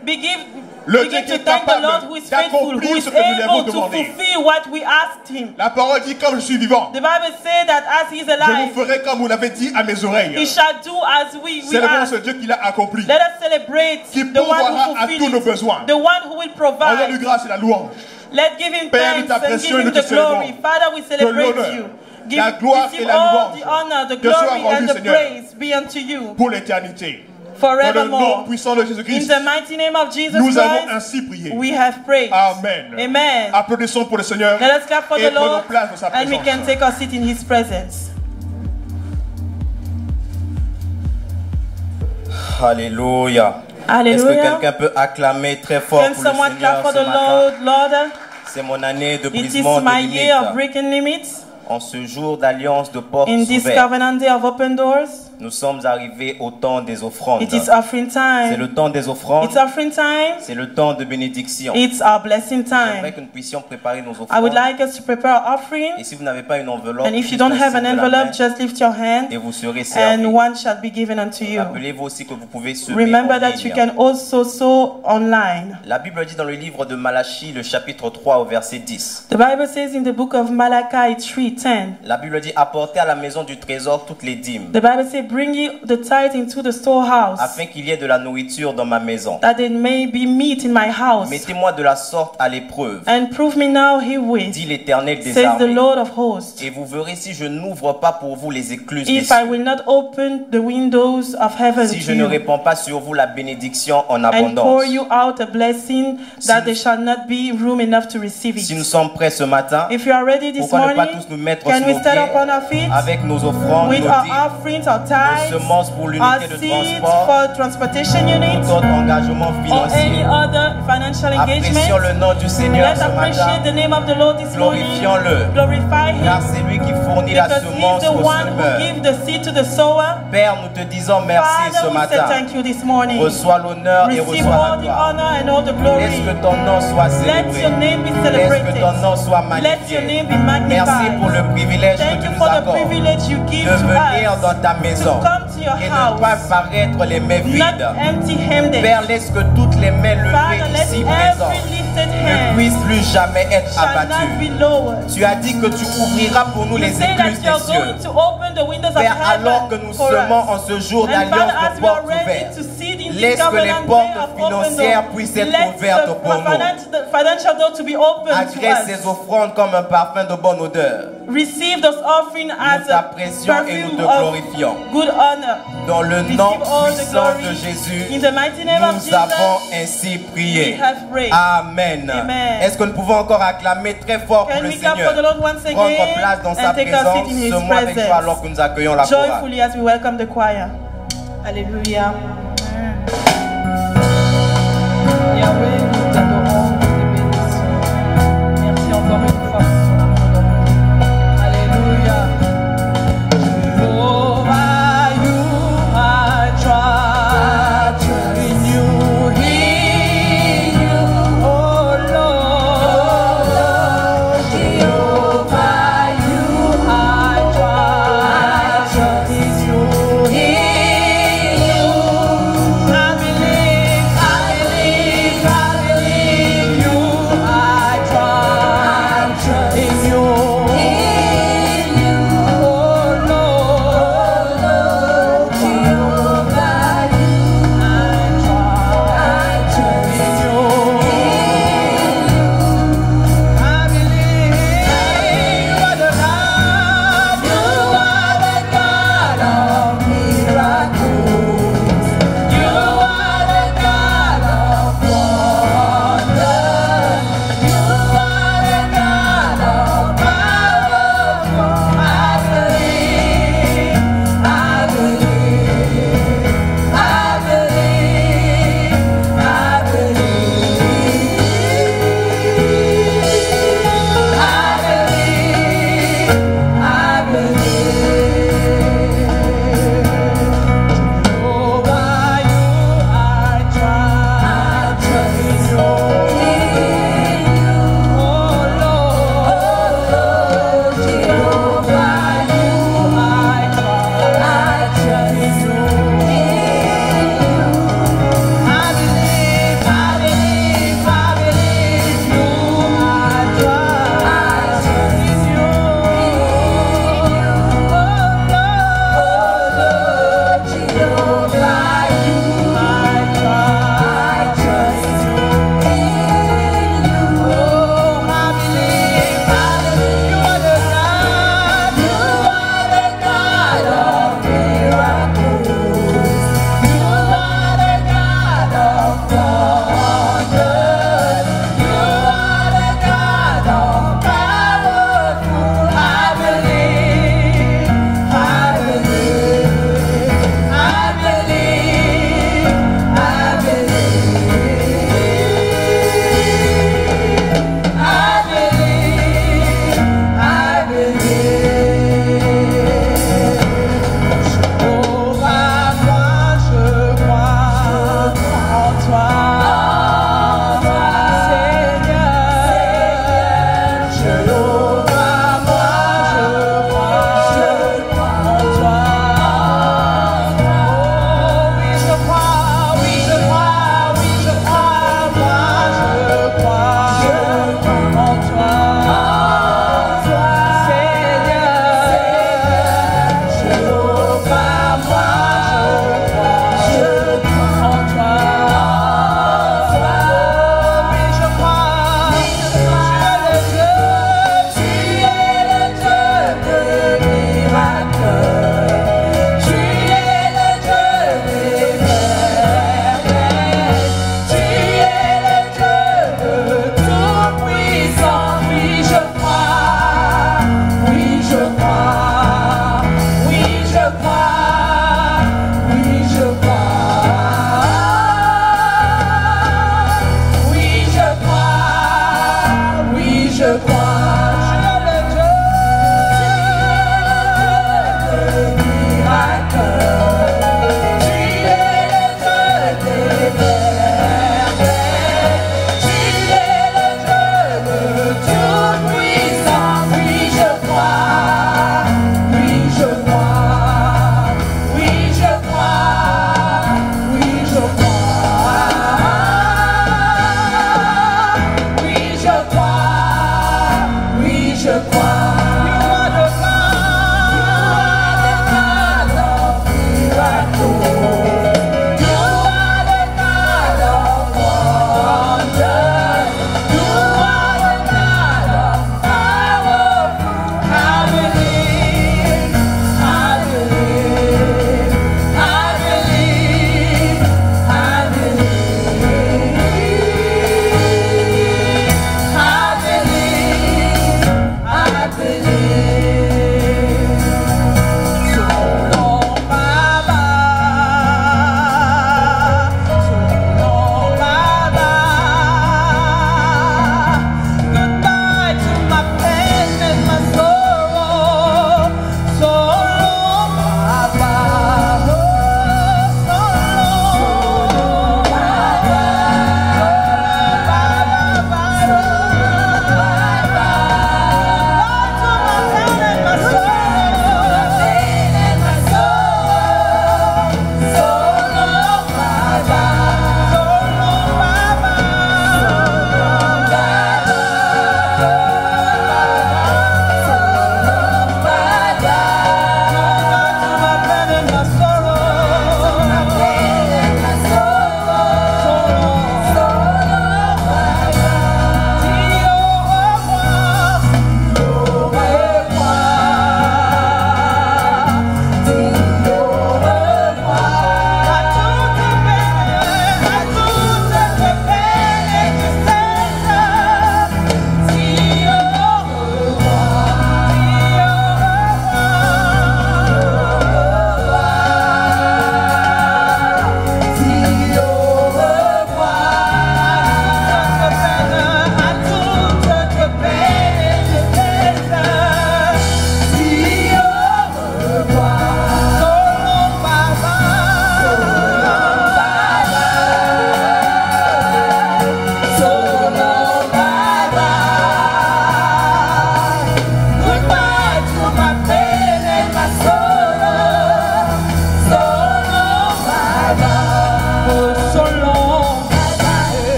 Le Begin Dieu qui to est thank the capable Lord who is faithful, who d'accomplir is ce que nous lui avons able to demandé. fulfill what we asked him. La parole dit, comme je suis vivant, The Bible says that as he is je alive, vous ferai comme vous l'avez dit à mes he oreilles. shall do as we Célébrons ce ask. Dieu qui l'a accompli. Let us celebrate Qui the one pourvoira who à tous nos fulfills it, besoins. the one who will Rendons-lui provide. grâce et la louange. Let's give him Père, nous thanks and t'apprécions give et him nous the te célébrons. glory. Father, we Que celebrate l'honneur, you. la gloire et Receive la all louange the honor, the te soient glory, rendus, and the Seigneur, praise be unto you pour l'éternité. Dans le nom forevermore. puissant de In Jésus-Christ, the mighty name of Jesus nous avons Christ, ainsi prié. we have prayed. Amen. Amen. Applaudissons pour le Seigneur Let us clap for et the prenons Lord, place dans sa and we can présence. take our seat in his presence. Alléluia. Est-ce que Hallelujah. quelqu'un peut acclamer très fort Can pour le someone clap Seigneur for ce the matin? Lord? C'est mon année de It is brisement de my year of limites. breaking limits. En ce jour d'alliance de portes In this ouvertes, covenant day of open doors, nous sommes arrivés au temps des offrandes. it is offering C'est time. le temps des offrandes. It's offering time. C'est le temps de bénédiction. It's our blessing J'aimerais time. que nous puissions préparer nos I would offrandes. like us to prepare our offering. Et si vous n'avez pas une enveloppe, And if you juste don't un have an signe de la envelope, main, just lift your hand et vous serez servis. and one shall be given unto you. Rappelez-vous aussi que vous pouvez semer Remember en that you ligne. can also sow online. La Bible dit dans le livre de Malachie, le chapitre 3 au verset 10. The Bible says in the book of Malachi 3:10. La Bible dit apportez à la maison du trésor toutes les dîmes, The Bible says, bring ye the tithe into the storehouse, afin qu'il y ait de la nourriture dans ma maison. that there may be meat in my house. Mettez-moi de la sorte à l'épreuve, And prove me now herewith, dit l'Éternel des says the armées. Lord of hosts, Et vous verrez si je n'ouvre pas pour vous les écluses des if I cieux, will not open the windows of heaven si to je ne you, répands pas sur vous la bénédiction en and pour abondance. you out a blessing that there shall not be room enough to receive Si nous it. sommes prêts ce matin, If you are ready this pourquoi ne pas morning, tous nous mettre can sur we nos stand pieds up on our feet avec nos offrandes, with nos our dîmes, offerings, our nos tithes, semences pour our l'unité de seeds transport, for transportation units, tout autre engagement or any financier. other financial Apprécions engagement? le nom du Seigneur Let's ce appreciate matin. the name of the Lord this morning. Glorifions-le. Glorify Car Him, c'est lui qui fournit la because He's semence the au one who semeur. gives the seed to the sower. Père, nous te disons merci Father, ce we say matin. thank you this morning. Reçois l'honneur et Receive reçois all la the gloire. honor and all the Laisse glory. que ton nom soit Let your célébré. name be Laisse que celebrated. ton nom soit Let your magnifié. name be Merci pour magnified. le privilège que Thank tu you nous for the accordes privilege you give de to venir us dans ta to maison come to your et ne pas house, paraître les mains not vides. empty-handed. Père, laisse que toutes les mains Father, levées let ici every présentes lifted ne hand puissent plus jamais être shall not abattues. be lowered. Tu as dit que tu ouvriras pour nous You les say that écluses you are des cieux. going to open the windows of Père, alors que heaven nous for semons us. en ce jour And d'alliance Father, de as we are portes ready ouvertes, to see in laisse this que les covenant portes day of open financières door, puissent être let ouvertes the pour nous. financial door to be open to Agresse ces us. offrandes comme un parfum de bonne odeur. Receive those offering as Nous a t'apprécions et nous perfume te of glorifions. good honor. Dans le Receive nom all the puissant glory. de Jésus, In the mighty name of nous Jesus, avons ainsi prié. we have prayed. Amen. Amen. Est-ce que nous pouvons encore acclamer très fort pour Can le we clap Seigneur? for the Lord once Prendre again place dans sa and take our présence, seat in His ce mois avec toi alors que nous accueillons la chorale. joyfully as we welcome the choir. Alléluia. Yahweh, nous t'adorons, nous te bénissons. Merci encore une fois pour ton amour. Alléluia. Jehovah, you are trust in you, in you, oh Lord. Jehovah, you are trust in you, in you. I believe, I believe.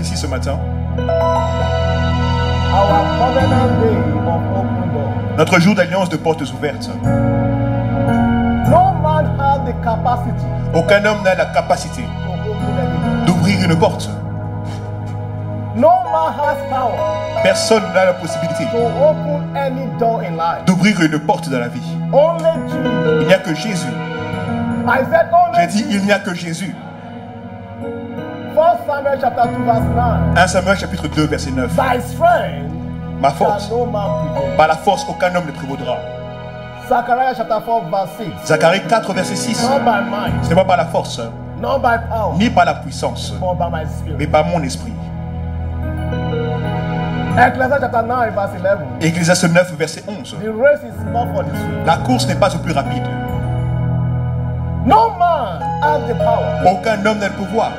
ici ce matin, Our covenant day of open door. notre jour d'alliance de portes ouvertes, No man has the capacity aucun homme n'a la capacité to open any door. d'ouvrir une porte. No man has power Personne n'a la possibilité to open any door in life. d'ouvrir une porte dans la vie. Only Jesus. Il n'y a que Jésus. I said J'ai only dit, Jesus. il n'y a que Jésus. 1 Samuel chapter 2 verse 9. 1 Samuel chapitre 2 verset 9. By strength Ma shall force, no man prevail. par la force, aucun homme ne prévaudra. Zechariah chapter 4 verse 6. Zacharie 4 verset 6. Not by might, Ce n'est pas par la force, not by power, ni par la puissance, but by my mais spirit. par mon esprit. Ecclesiastes chapter 9 verse 11. Ecclésiaste 9 verset 11. The race is not for the swift. La course n'est pas au plus rapide. No man has the power. Aucun homme n'a le pouvoir.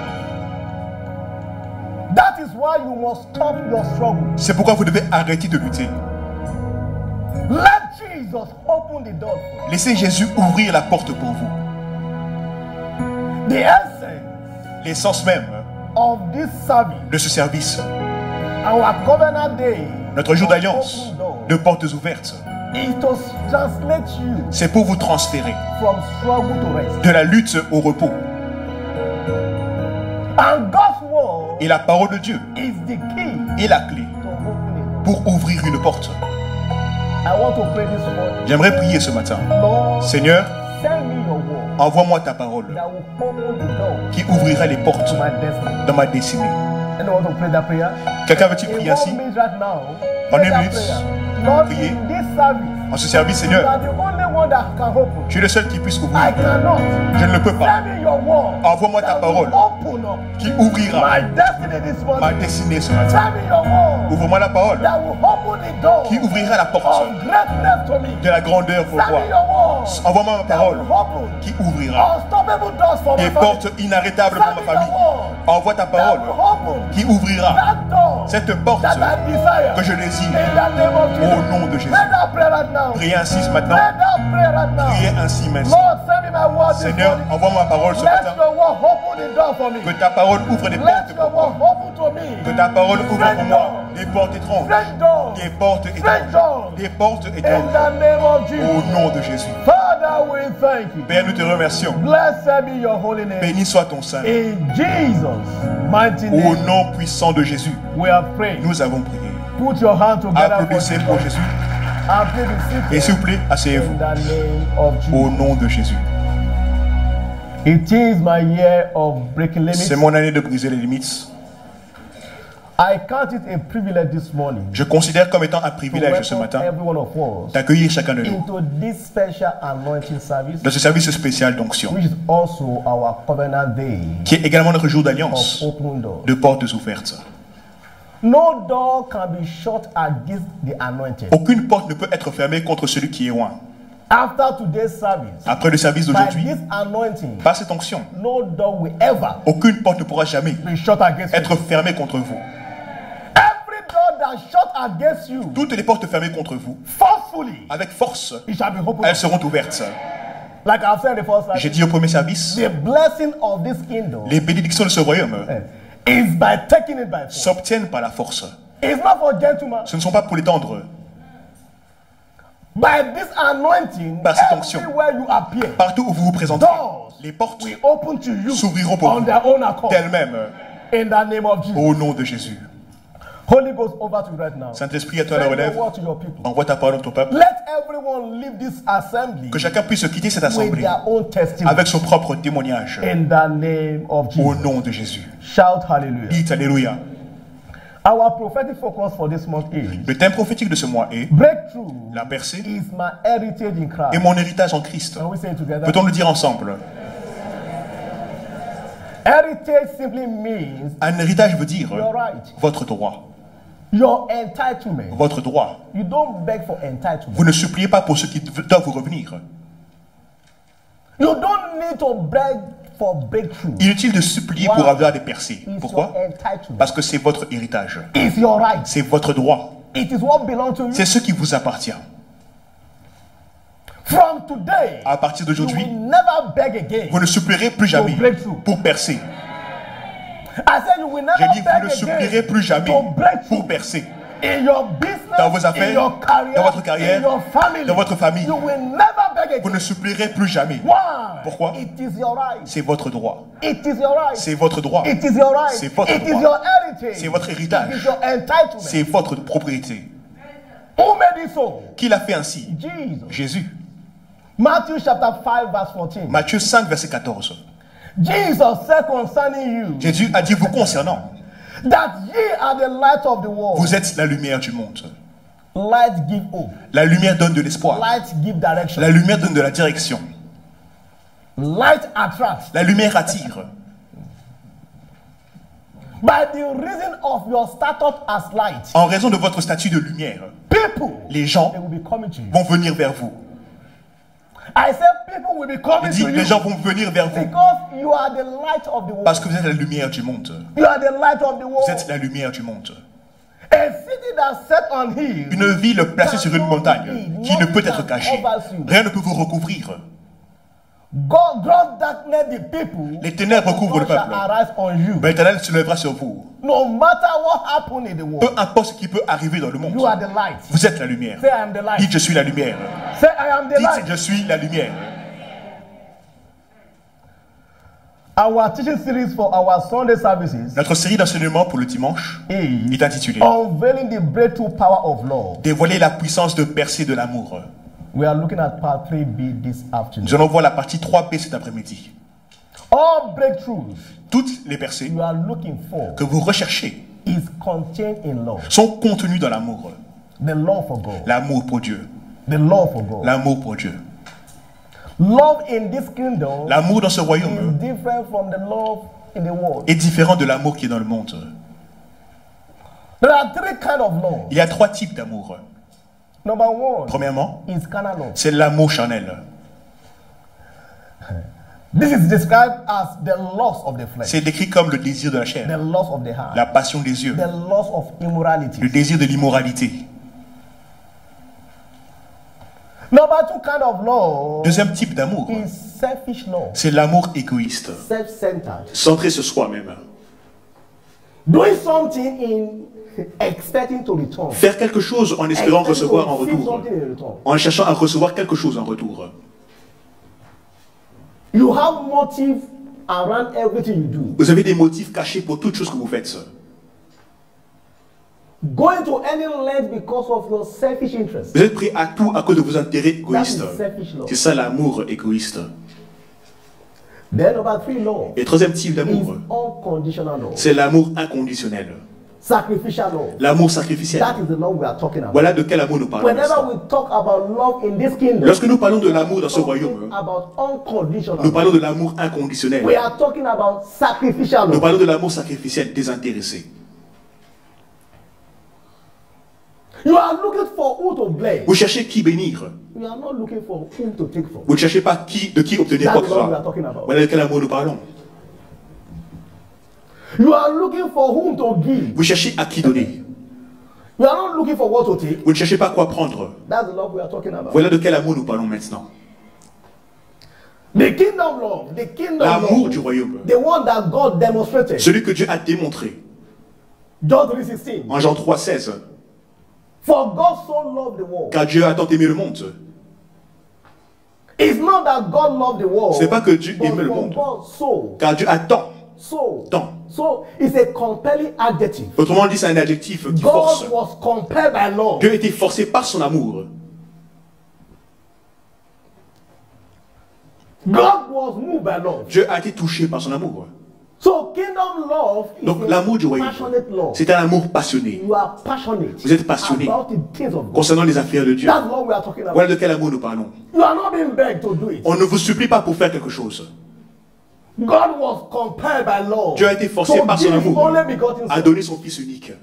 That is why you must stop your struggle. C'est pourquoi vous devez arrêter de lutter. Let Jesus open the door for you. Laissez Jésus ouvrir la porte pour vous. The essence L'essence même of this service, de ce service, our covenant day, notre jour of d'alliance open door, de portes ouvertes, is to translate you c'est pour vous transférer from struggle to rest. de la lutte au repos. And God's word Et la parole de Dieu is the key est la clé to open a door. pour ouvrir une porte. I want to pray this morning. J'aimerais prier ce matin. Lord, Seigneur, send me your word envoie-moi ta parole that will open the door qui ouvrira les portes to my destiny. dans ma destinée. Anyone want to pray that prayer? Quelqu'un veut-il In prier ainsi? 1 minute right now, En pray une that minute, prayer. Lord, priez. in this service, En ce service, you Seigneur, are the only one that can open. tu es le seul qui puisse I ouvrir. cannot. Je ne le peux pas. Send me your word. Envoie-moi ta that will parole Open up qui ouvrira my destiny this ma morning. destinée ce matin. Send me your word Ouvre-moi la parole that will open the door qui ouvrira la porte of greatness to me. de la grandeur pour Send me moi. your word Envoie-moi ma that parole will open qui ouvrira unstoppable doors for my des family. portes inarrêtables pour Send ma me your famille. word Envoie ta that parole will open qui ouvrira that door cette porte that I desire. que je désire. In the name of Jesus. Au nom de Jésus. Pray that prayer right now. Priez ainsi ce Pray matin. that prayer right now. Priez ainsi maintenant. Lord, send me my word this Seigneur, morning. envoie-moi ma parole ce Let matin. your word open the door for me. Que ta parole ouvre des Let portes your pour word moi. open to me. Que ta parole ouvre pour moi des portes étranges. Strange doors. Des portes étranges. Des portes In étranges. the name of Jesus. Au nom de Jésus. Father, we thank you. Père, nous te remercions. Blessed be your holy name. Béni soit ton Saint. In Jesus' mighty Au name, nom puissant de Jésus, we have prayed. nous avons prié. Put your hand together for Applaudissez pour Jesus. Jésus. And please be Et seated s'il vous plaît, asseyez-vous. in the name of Au Jesus. nom de Jésus. It is my year of breaking limits. C'est mon année de briser les limites. I count it a privilege this morning Je considère comme étant un to privilège ce welcome matin every one of us d'accueillir chacun de nous into this special anointing service, dans ce service spécial d'onction, which is also our covenant day qui est également notre jour of d'alliance open doors. de portes ouvertes. No door can be shut against the anointed. Aucune porte ne peut être fermée contre celui qui est loin. After today's service, Après le service by d'aujourd'hui, this anointing, par cette onction, no door will ever aucune porte ne pourra jamais be shut against you. être fermée contre vous. Every door that shut against you, Toutes les portes fermées contre vous, forcefully, avec force, it shall be opened. elles seront ouvertes. Like I've said in the first J'ai service, dit au premier service, the blessing of this kingdom les bénédictions de ce royaume is by taking it by force. s'obtiennent par la force. It's not for gentlemen. Ce ne sont pas pour les tendres. By this anointing, Par cette onction. everywhere you appear, Partout où vous vous présenterez, doors les portes will open to you s'ouvriront pour on vous their own accord. d'elles-mêmes In the name of Jesus. au nom de Jésus. Holy Ghost, over to you right now. Saint-Esprit, à toi la Send relève. your word to your people. Envoie ta parole à ton peuple. Let everyone leave this assembly Que chacun puisse quitter cette with assemblée their own testimony. avec son propre témoignage In the name of au Jesus. nom de Jésus. Shout hallelujah. Dites Alléluia. Our prophetic focus for this month is Le thème prophétique de ce mois est breakthrough la percée is my heritage in et Christ. mon héritage en Christ. Can we say it together? Peut-on le dire ensemble? Heritage simply means Un héritage veut dire your right, votre droit. your entitlement. Votre droit. You don't beg for entitlement. Vous ne suppliez pas pour ce qui doit vous revenir. You don't need to beg for breakthrough. Inutile de supplier pour avoir des percées. It's Pourquoi? your entitlement. Parce que c'est votre héritage. It's your right. C'est votre droit. It is what belongs to you. C'est ce qui vous appartient. From today, À partir you d'aujourd'hui, will never beg again. vous ne supplierez plus jamais breakthrough. pour percer. I said you will J'ai never dit, vous beg ne again supplierez plus jamais to break pour percer. in your business, Dans vos affaires, in your career, dans votre carrière, in your family. dans votre famille. You will never beg Vous again. ne supplierez plus jamais. Why? Pourquoi? It is your right. C'est votre droit. It is your right. C'est votre droit. It is your right. C'est votre It is droit. your heritage. C'est votre It is héritage. your entitlement. C'est votre propriété. Who made it so? Qui l'a fait ainsi? Jesus. Jésus. Matthew chapter 5 verse 14. Matthieu 5, verset 14. Jesus said concerning you Jésus a dit vous concernant, that ye are the light of the world. vous êtes la lumière du monde. Light give hope. La lumière donne de l'espoir. Light give direction. La lumière donne de la direction. Light attracts. La lumière attire. By the reason of your status as light, En raison de votre statut de lumière, people, les gens they will be coming to you. vont venir vers vous. I said people will be Il coming dit to les you gens vont venir vers vous because you are the light of the world. parce que vous êtes la lumière du monde. You are the light of the world. Vous êtes la lumière du monde. A city that set on hill. Une ville placée sur une montagne qui ne peut être cachée. Rien ne peut vous recouvrir. God gross darkness the people. Les ténèbres recouvrent le God shall peuple. arise on you. Mais l'Éternel se lèvera sur vous. No matter what happens in the world, Peu importe ce qui peut arriver dans le monde. you are the light. Vous êtes la lumière. Say I am the light. Dites je suis la lumière. Say I am the Dites light. je suis la lumière. Our teaching series for our Sunday services Notre série d'enseignement pour le dimanche is est intitulée Unveiling the Breakthrough Power of Love. Dévoiler la puissance de percer de l'amour. We are looking at part 3B this afternoon. Nous allons voir la partie 3B cet après-midi. All breakthroughs Toutes les percées you are looking for que vous recherchez is contained in love. sont contenues dans l'amour. The love for God. L'amour pour Dieu. The love for God. L'amour pour Dieu. Love in this kingdom L'amour dans ce is royaume different from the love in the world. est différent de l'amour qui est dans le monde. There are three kinds of love. Il y a 3 types d'amour. Number one Premièrement, is carnal love. c'est l'amour charnel. This is described as the lust of the flesh, C'est décrit comme le désir de la the chair, lust of the heart, la passion des yeux, the lust of immorality. le désir de l'immoralité. Number two kind of love Deuxième type d'amour, is selfish love, c'est l'amour égoïste, self-centered, centré sur soi-même. doing something in expecting to return, Faire quelque chose en espérant expecting recevoir en to receive retour, something in return. en cherchant à recevoir quelque chose en retour. You have motive around everything you do. Vous avez des motifs cachés pour toute chose que vous faites. Going to any length because of your selfish interest. Vous êtes prêt à tout à cause de vos intérêts That égoïstes. is selfish love. C'est ça l'amour égoïste. Then number three love Et troisième type is d'amour, unconditional love, c'est l'amour inconditionnel. sacrificial love. L'amour sacrificiel. That is the love we are talking about. Voilà de quel amour nous parlons. Whenever we talk about love in this kingdom, Lorsque nous parlons de l'amour dans ce talking royaume, about unconditional nous parlons love. de l'amour inconditionnel. We are talking about sacrificial Nous love. parlons de l'amour sacrificiel désintéressé. You are looking for who to bless. Vous cherchez qui bénir. You are not looking for whom to take from. Vous ne cherchez pas de qui obtenir quoi que ce That's what we are soit. talking about. Voilà de quel amour nous parlons. You are looking for whom to give. Vous cherchez à qui donner. You are not looking for what to take. Vous ne cherchez pas quoi prendre. That's the love we are talking about. Voilà de quel amour nous parlons maintenant. The kingdom love, the kingdom L'amour love, du royaume. the one that God demonstrated. Celui que Dieu a démontré. John 3:16. En Jean 3,16. For God so loved the world. Car Dieu a tant aimé le monde. It's not that God loved the world. Ce n'est pas que Dieu but aimait le for monde. God so. Car Dieu a tant. So it's a compelling adjective. Autrement dit, c'est un adjectif qui God force. was compelled by love. Dieu a été forcé par son amour. God was moved by love. Dieu a été touché par son amour. So kingdom love is Donc a l'amour du royaume, passionate love. c'est un amour passionné. You are passionate. Vous êtes passionné about the things of God. concernant les affaires de Dieu. That's what we are talking about. Voilà de quel amour nous parlons. You are not being begged to do it. On ne vous supplie pas pour faire quelque chose. God was compelled by love. Dieu a été forcé to par son give his amour only begotten à son. donner son Fils unique.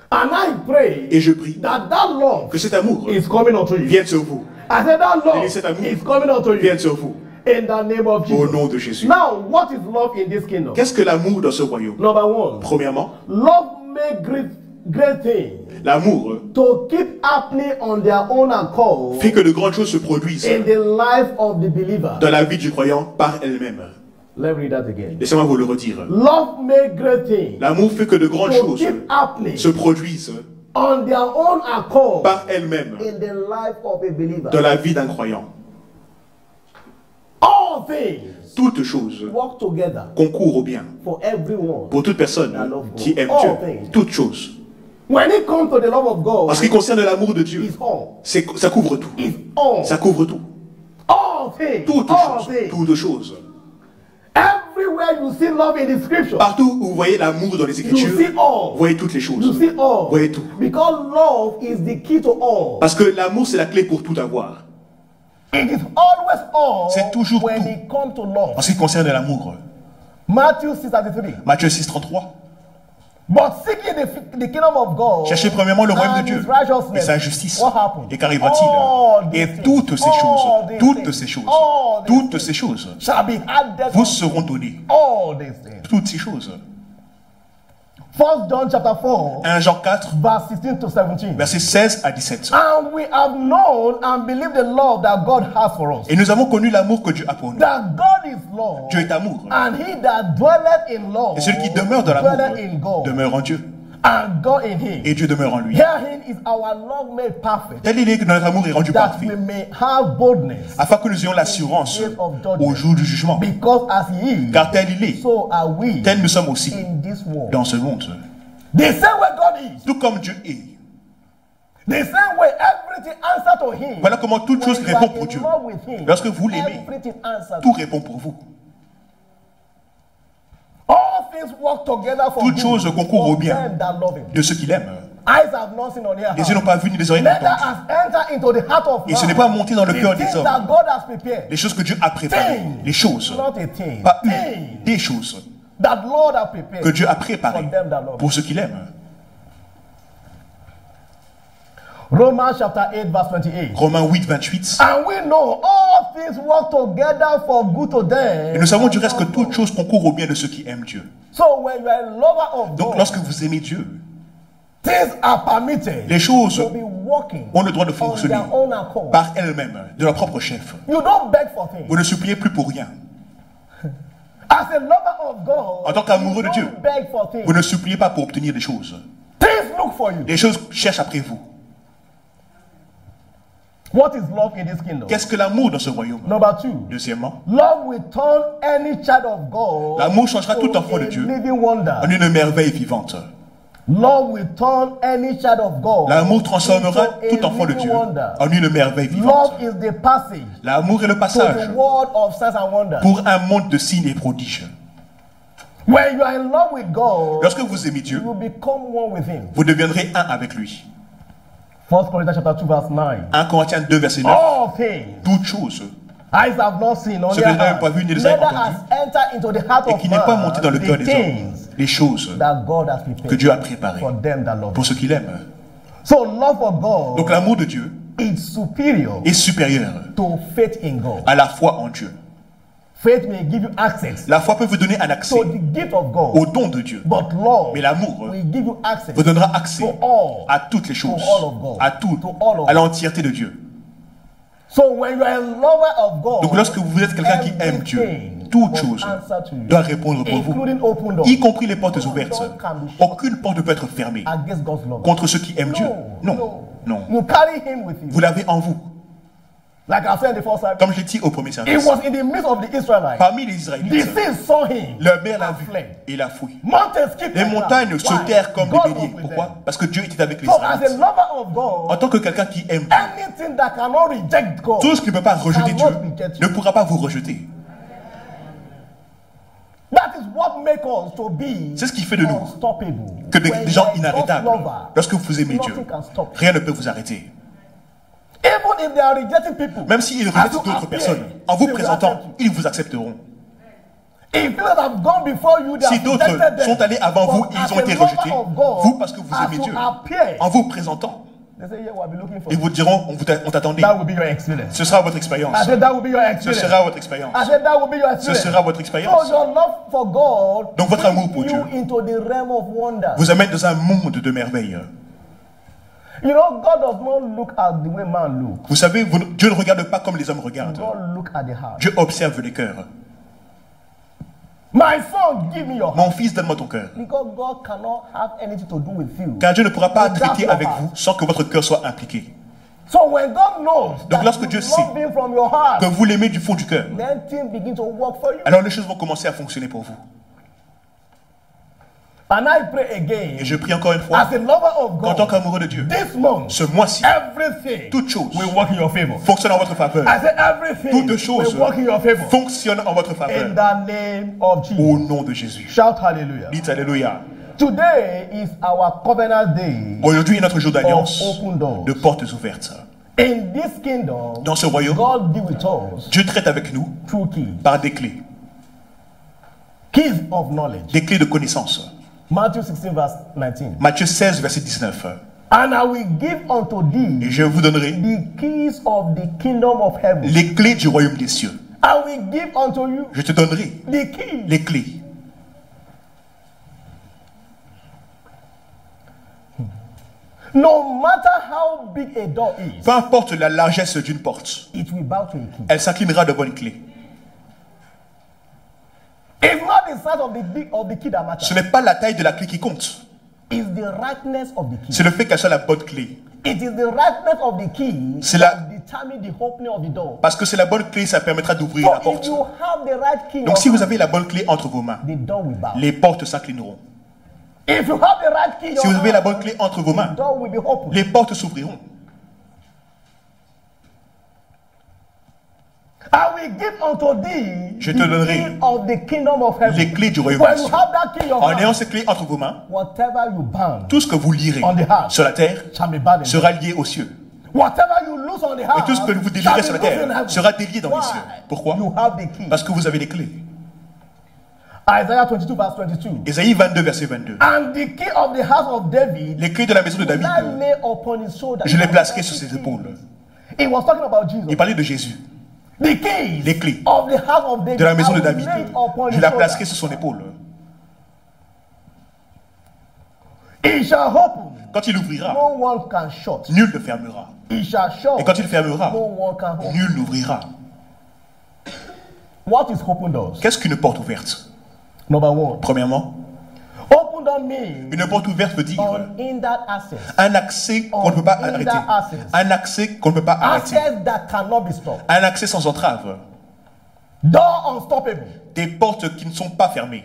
And I pray Et je prie that love que cet amour is coming unto you. vienne sur vous. I said that love Et cet amour is coming unto you. vienne sur vous. In the name of Au Jesus. nom de Jésus. Now, what is love in this kingdom? Qu'est-ce que l'amour dans ce royaume? Number one, Premièrement, love may great things L'amour to keep happening on their own accord fait que de grandes choses se produisent in the life of the believer. dans la vie du croyant par elle-même. Let's read that again. Laissez-moi vous le redire. Love make great things L'amour fait que de grandes to choses keep happening se produisent on their own accord par elles-mêmes in the life of a believer. dans la vie d'un croyant. All things Toutes choses work together concourent au bien for everyone. pour toute personne qui aime All Dieu. things. Toutes choses. When it comes to the love of God, En ce qui concerne l'amour de Dieu, it's all. ça couvre tout. It's all. Ça couvre tout. All things. Toutes All choses. things. Toutes choses. Everywhere you see love in the scripture, Partout où vous voyez l'amour dans les you see Écritures, all. vous voyez toutes les You choses. see all. Vous voyez tout. Because love is the key to all. Parce que l'amour, c'est la clé pour tout avoir. It is always all C'est toujours when tout. it comes to love. En ce qui concerne l'amour, Matthew 6:33. Matthieu 6,33. But seeking the kingdom of God, Cherchez premièrement le royaume de and Dieu his righteousness, et sa justice. what happened? Et qu'arrivera-t-il? All these Et things, toutes ces all choses, these toutes things, ces choses, all these toutes things ces choses shall be added vous unto seront données. all these things. Toutes ces choses. 1 John chapter 4, 1 Jean 4, verse 16 to 17. versets 16 à 17. And we have known and believed the love that God has for us. Et nous avons connu l'amour que Dieu a pour nous. That God is love. Dieu est amour. And he that dwelleth in love Et celui qui demeure dans l'amour dwelleth in God. demeure en Dieu. And God in him. Et Dieu demeure en lui. Herein is our love made perfect, Tel il est que notre amour est rendu that parfait, we may have boldness, afin que nous ayons l'assurance au jour du jugement. because as he is, Car tel il est, so are we tel nous sommes aussi in this world. dans ce monde. The same way God is, Tout comme Dieu est. the same way everything answer to him. Voilà comment toute chose When you répond are pour in Dieu. love with him, Lorsque vous l'aimez, everything answers. tout répond pour vous. All things work together for Toutes good choses concourent for au bien them that love him. de ceux qui l'aiment. Eyes have not seen on ear. Les yeux n'ont pas vu ni les oreilles n'ont Neither entendu. has entered into the heart of Et ce man n'est pas monté dans le the cœur des things hommes. that God has prepared. Les choses que Dieu a préparées. Les choses. Not a thing. Pas Things une. Des choses that Lord has prepared que Dieu a for préparées them that love. pour ceux qui l'aiment. Romans chapter 8 verse 28. Romains 8, 28. And we know all things work together for good to them. Et nous savons du reste que toutes choses concourent au bien de ceux qui aiment Dieu. So when you are a lover of Donc God, lorsque vous aimez Dieu, things are permitted les choses to be working ont le droit de on fonctionner their own accord. par elles-mêmes, de leur propre chef. You don't beg for things. Vous ne suppliez plus pour rien. As a lover of God, En tant qu'amoureux you de Dieu, don't beg for things. vous ne suppliez pas pour obtenir des choses. Things look for you. Les choses cherchent après vous. What is love in this kingdom? Qu'est-ce que l'amour dans ce royaume? Number 2. Deuxièmement, Love will turn any child of God l'amour changera tout to enfant de a Dieu living wonder. en une merveille vivante. Love will turn any child of God L'amour transformera into tout a enfant de living Dieu wonder. en une merveille vivante. Love is the passage L'amour est le to passage the world of signs and wonders. pour un monde de signes et prodiges. When you are in love with God, Lorsque vous aimez Dieu, you will become one with Him. vous deviendrez un avec lui. 1 Corinthians chapter 2 verse 9. 1 Corinthiens 2, verset 9. All things Toutes choses, eyes have not seen, Ce only que les n'ont pas vu, ni les oreilles neither entendu, has entered into the heart et of qui n'est pas man monté dans le cœur the des hommes, things les choses that God has que prepared Dieu a préparées for them that love pour Him. ceux qui l'aiment. So love for God Donc l'amour de Dieu is superior est supérieur to faith in God. à la foi en Dieu. Faith may give you access La foi peut vous donner un accès to the gift of God, au don de Dieu, but love mais l'amour will give you access vous donnera accès to all. à toutes les choses, all of God. à tout, To all of à l'entièreté de Dieu. So when you are a lover of God, Donc lorsque vous êtes quelqu'un qui aime Dieu, everything toute must chose answer to you, doit répondre pour vous, including open doors, y compris les portes ouvertes. door can be shut Aucune porte ne peut être fermée against God's love. contre ceux qui aiment Dieu. Non, non. You carry Him with you. Vous l'avez en vous. Like I said in the first service, Comme je l'ai dit au premier it service, was in the midst of the Israelites. parmi les The Israélites, sea saw Him. leur mère l'a and vu fled. et l'a fouillé. Mountains skipped Les like montagnes that. sautèrent Why? comme God des was béliers. with Pourquoi? them. Parce que Dieu était avec les So as a Israélites. lover of God, En tant que quelqu'un qui aime Dieu, anything that cannot reject God, tout ce qui ne peut pas rejeter Dieu cannot reject you. ne pourra pas vous rejeter. that is what makes us to be C'est ce qui fait de nous unstoppable. que des When gens you are inarrêtables. God's lover, Lorsque vous aimez Dieu, nothing can stop you. rien ne peut vous arrêter. Even if they are rejecting people, Même s'ils as rejettent you d'autres appear, personnes, en vous they will présentant, accept you. ils vous accepteront. If people have gone before you, they Si have d'autres rejected them. sont allés avant vous, But ils as ont a été lover rejetés, of God, vous, parce que vous as aimez you Dieu, appear, en vous présentant, They say, yeah, we'll be looking for Ils you. vous diront, on t'attendait. That will be your experience. Ce sera votre expérience. I said that will be your Ce experience. sera votre expérience. I said that will be your Ce experience. sera votre So expérience. your love for God Donc votre amour pour brings you Dieu into the realm of wonder. vous amène dans un monde de merveilles. You know, God does not look at the way man looks. Vous savez, Dieu ne regarde pas comme les hommes regardent. God look at the heart. Dieu observe les cœurs. My son, give me your heart. Mon fils, donne-moi ton cœur. Because God cannot have anything to do with you. Car Dieu ne pourra pas Without traiter your avec heart. vous sans que votre cœur soit impliqué. So when God knows Donc that lorsque you Dieu sait love him from your heart, que vous l'aimez du fond du cœur, then things begin to work for you. alors les choses vont commencer à fonctionner pour vous. And I pray again, Et je prie encore une fois, as a lover of en tant God, qu'amoureux de Dieu, this month, ce mois-ci, everything toutes choses will work in your favor. fonctionnent en votre faveur. I say everything Toutes choses will work in your favor. fonctionnent en votre In faveur. the name of Jesus. Au nom de Jésus. Shout hallelujah. Dites Alléluia. Today is our covenant day Aujourd'hui est notre jour d'alliance, of open doors. de portes ouvertes. In this kingdom, Dans ce royaume, God deal with us Dieu traite avec nous through keys. par des clés. Keys of knowledge. Des clés de connaissance. Matthew 16 verse 19. Matthieu 16, verset 19. And I will give unto Et thee je vous donnerai the keys of the kingdom of heaven. les clés du royaume des cieux. I will give unto you Je te donnerai the keys. les clés. No matter how big a door is, Peu importe la largesse d'une porte, it will bow to a key. elle s'inclinera devant une clé. It's not the size of the key that matters. Ce n'est pas la taille de la clé qui compte. It's the rightness of the key. C'est le fait qu'elle soit la bonne clé. It is the rightness of the key C'est la- that determines the opening of the door. Parce que c'est la bonne clé, ça permettra d'ouvrir la So if porte. you have the right key, Donc si vous avez la bonne clé entre vos mains, the door will bow. les portes s'inclineront. If you have the right key, Si vous avez la bonne clé entre vos the mains, door will be open. les portes s'ouvriront. I will give unto thee Je te the donnerai key of the kingdom of heaven. Les clés du royaume When des you cieux. have that key in your En hand, ayant ces clés entre vos mains, whatever you bound tout ce que vous lirez on the heart sur la terre shall be bound in sera lié aux cieux. Whatever you loose on the Et heart tout ce que vous shall délierez be sur la loosed in terre heaven. sera délié dans les Why? cieux. Pourquoi? You have the key. Parce que vous avez les clés. Isaiah 22 verse 22. Ésaïe 22, verset 22. And the key of the house of David, Les clés de la maison de David, I lay upon his shoulder. je les placerai sur ses épaules. He was talking about Jesus. Il parlait de Jésus. The keys Les clés of the house of David, de la maison de I will David. lay upon Je his la shoulder. placerai sur son épaule. He shall open, Quand il ouvrira, no one can shut. nul ne fermera. He shall shut, Et quand il fermera, no one can open. nul n'ouvrira. What is open doors? Qu'est-ce qu'une porte ouverte? Number one, Premièrement, open door means une porte ouverte veut dire unhindered access. un accès qu'on ne peut pas arrêter. Un accès qu'on ne peut pas arrêter. Access that cannot be stopped. Un accès sans entrave. Door unstoppable. Des portes qui ne sont pas fermées.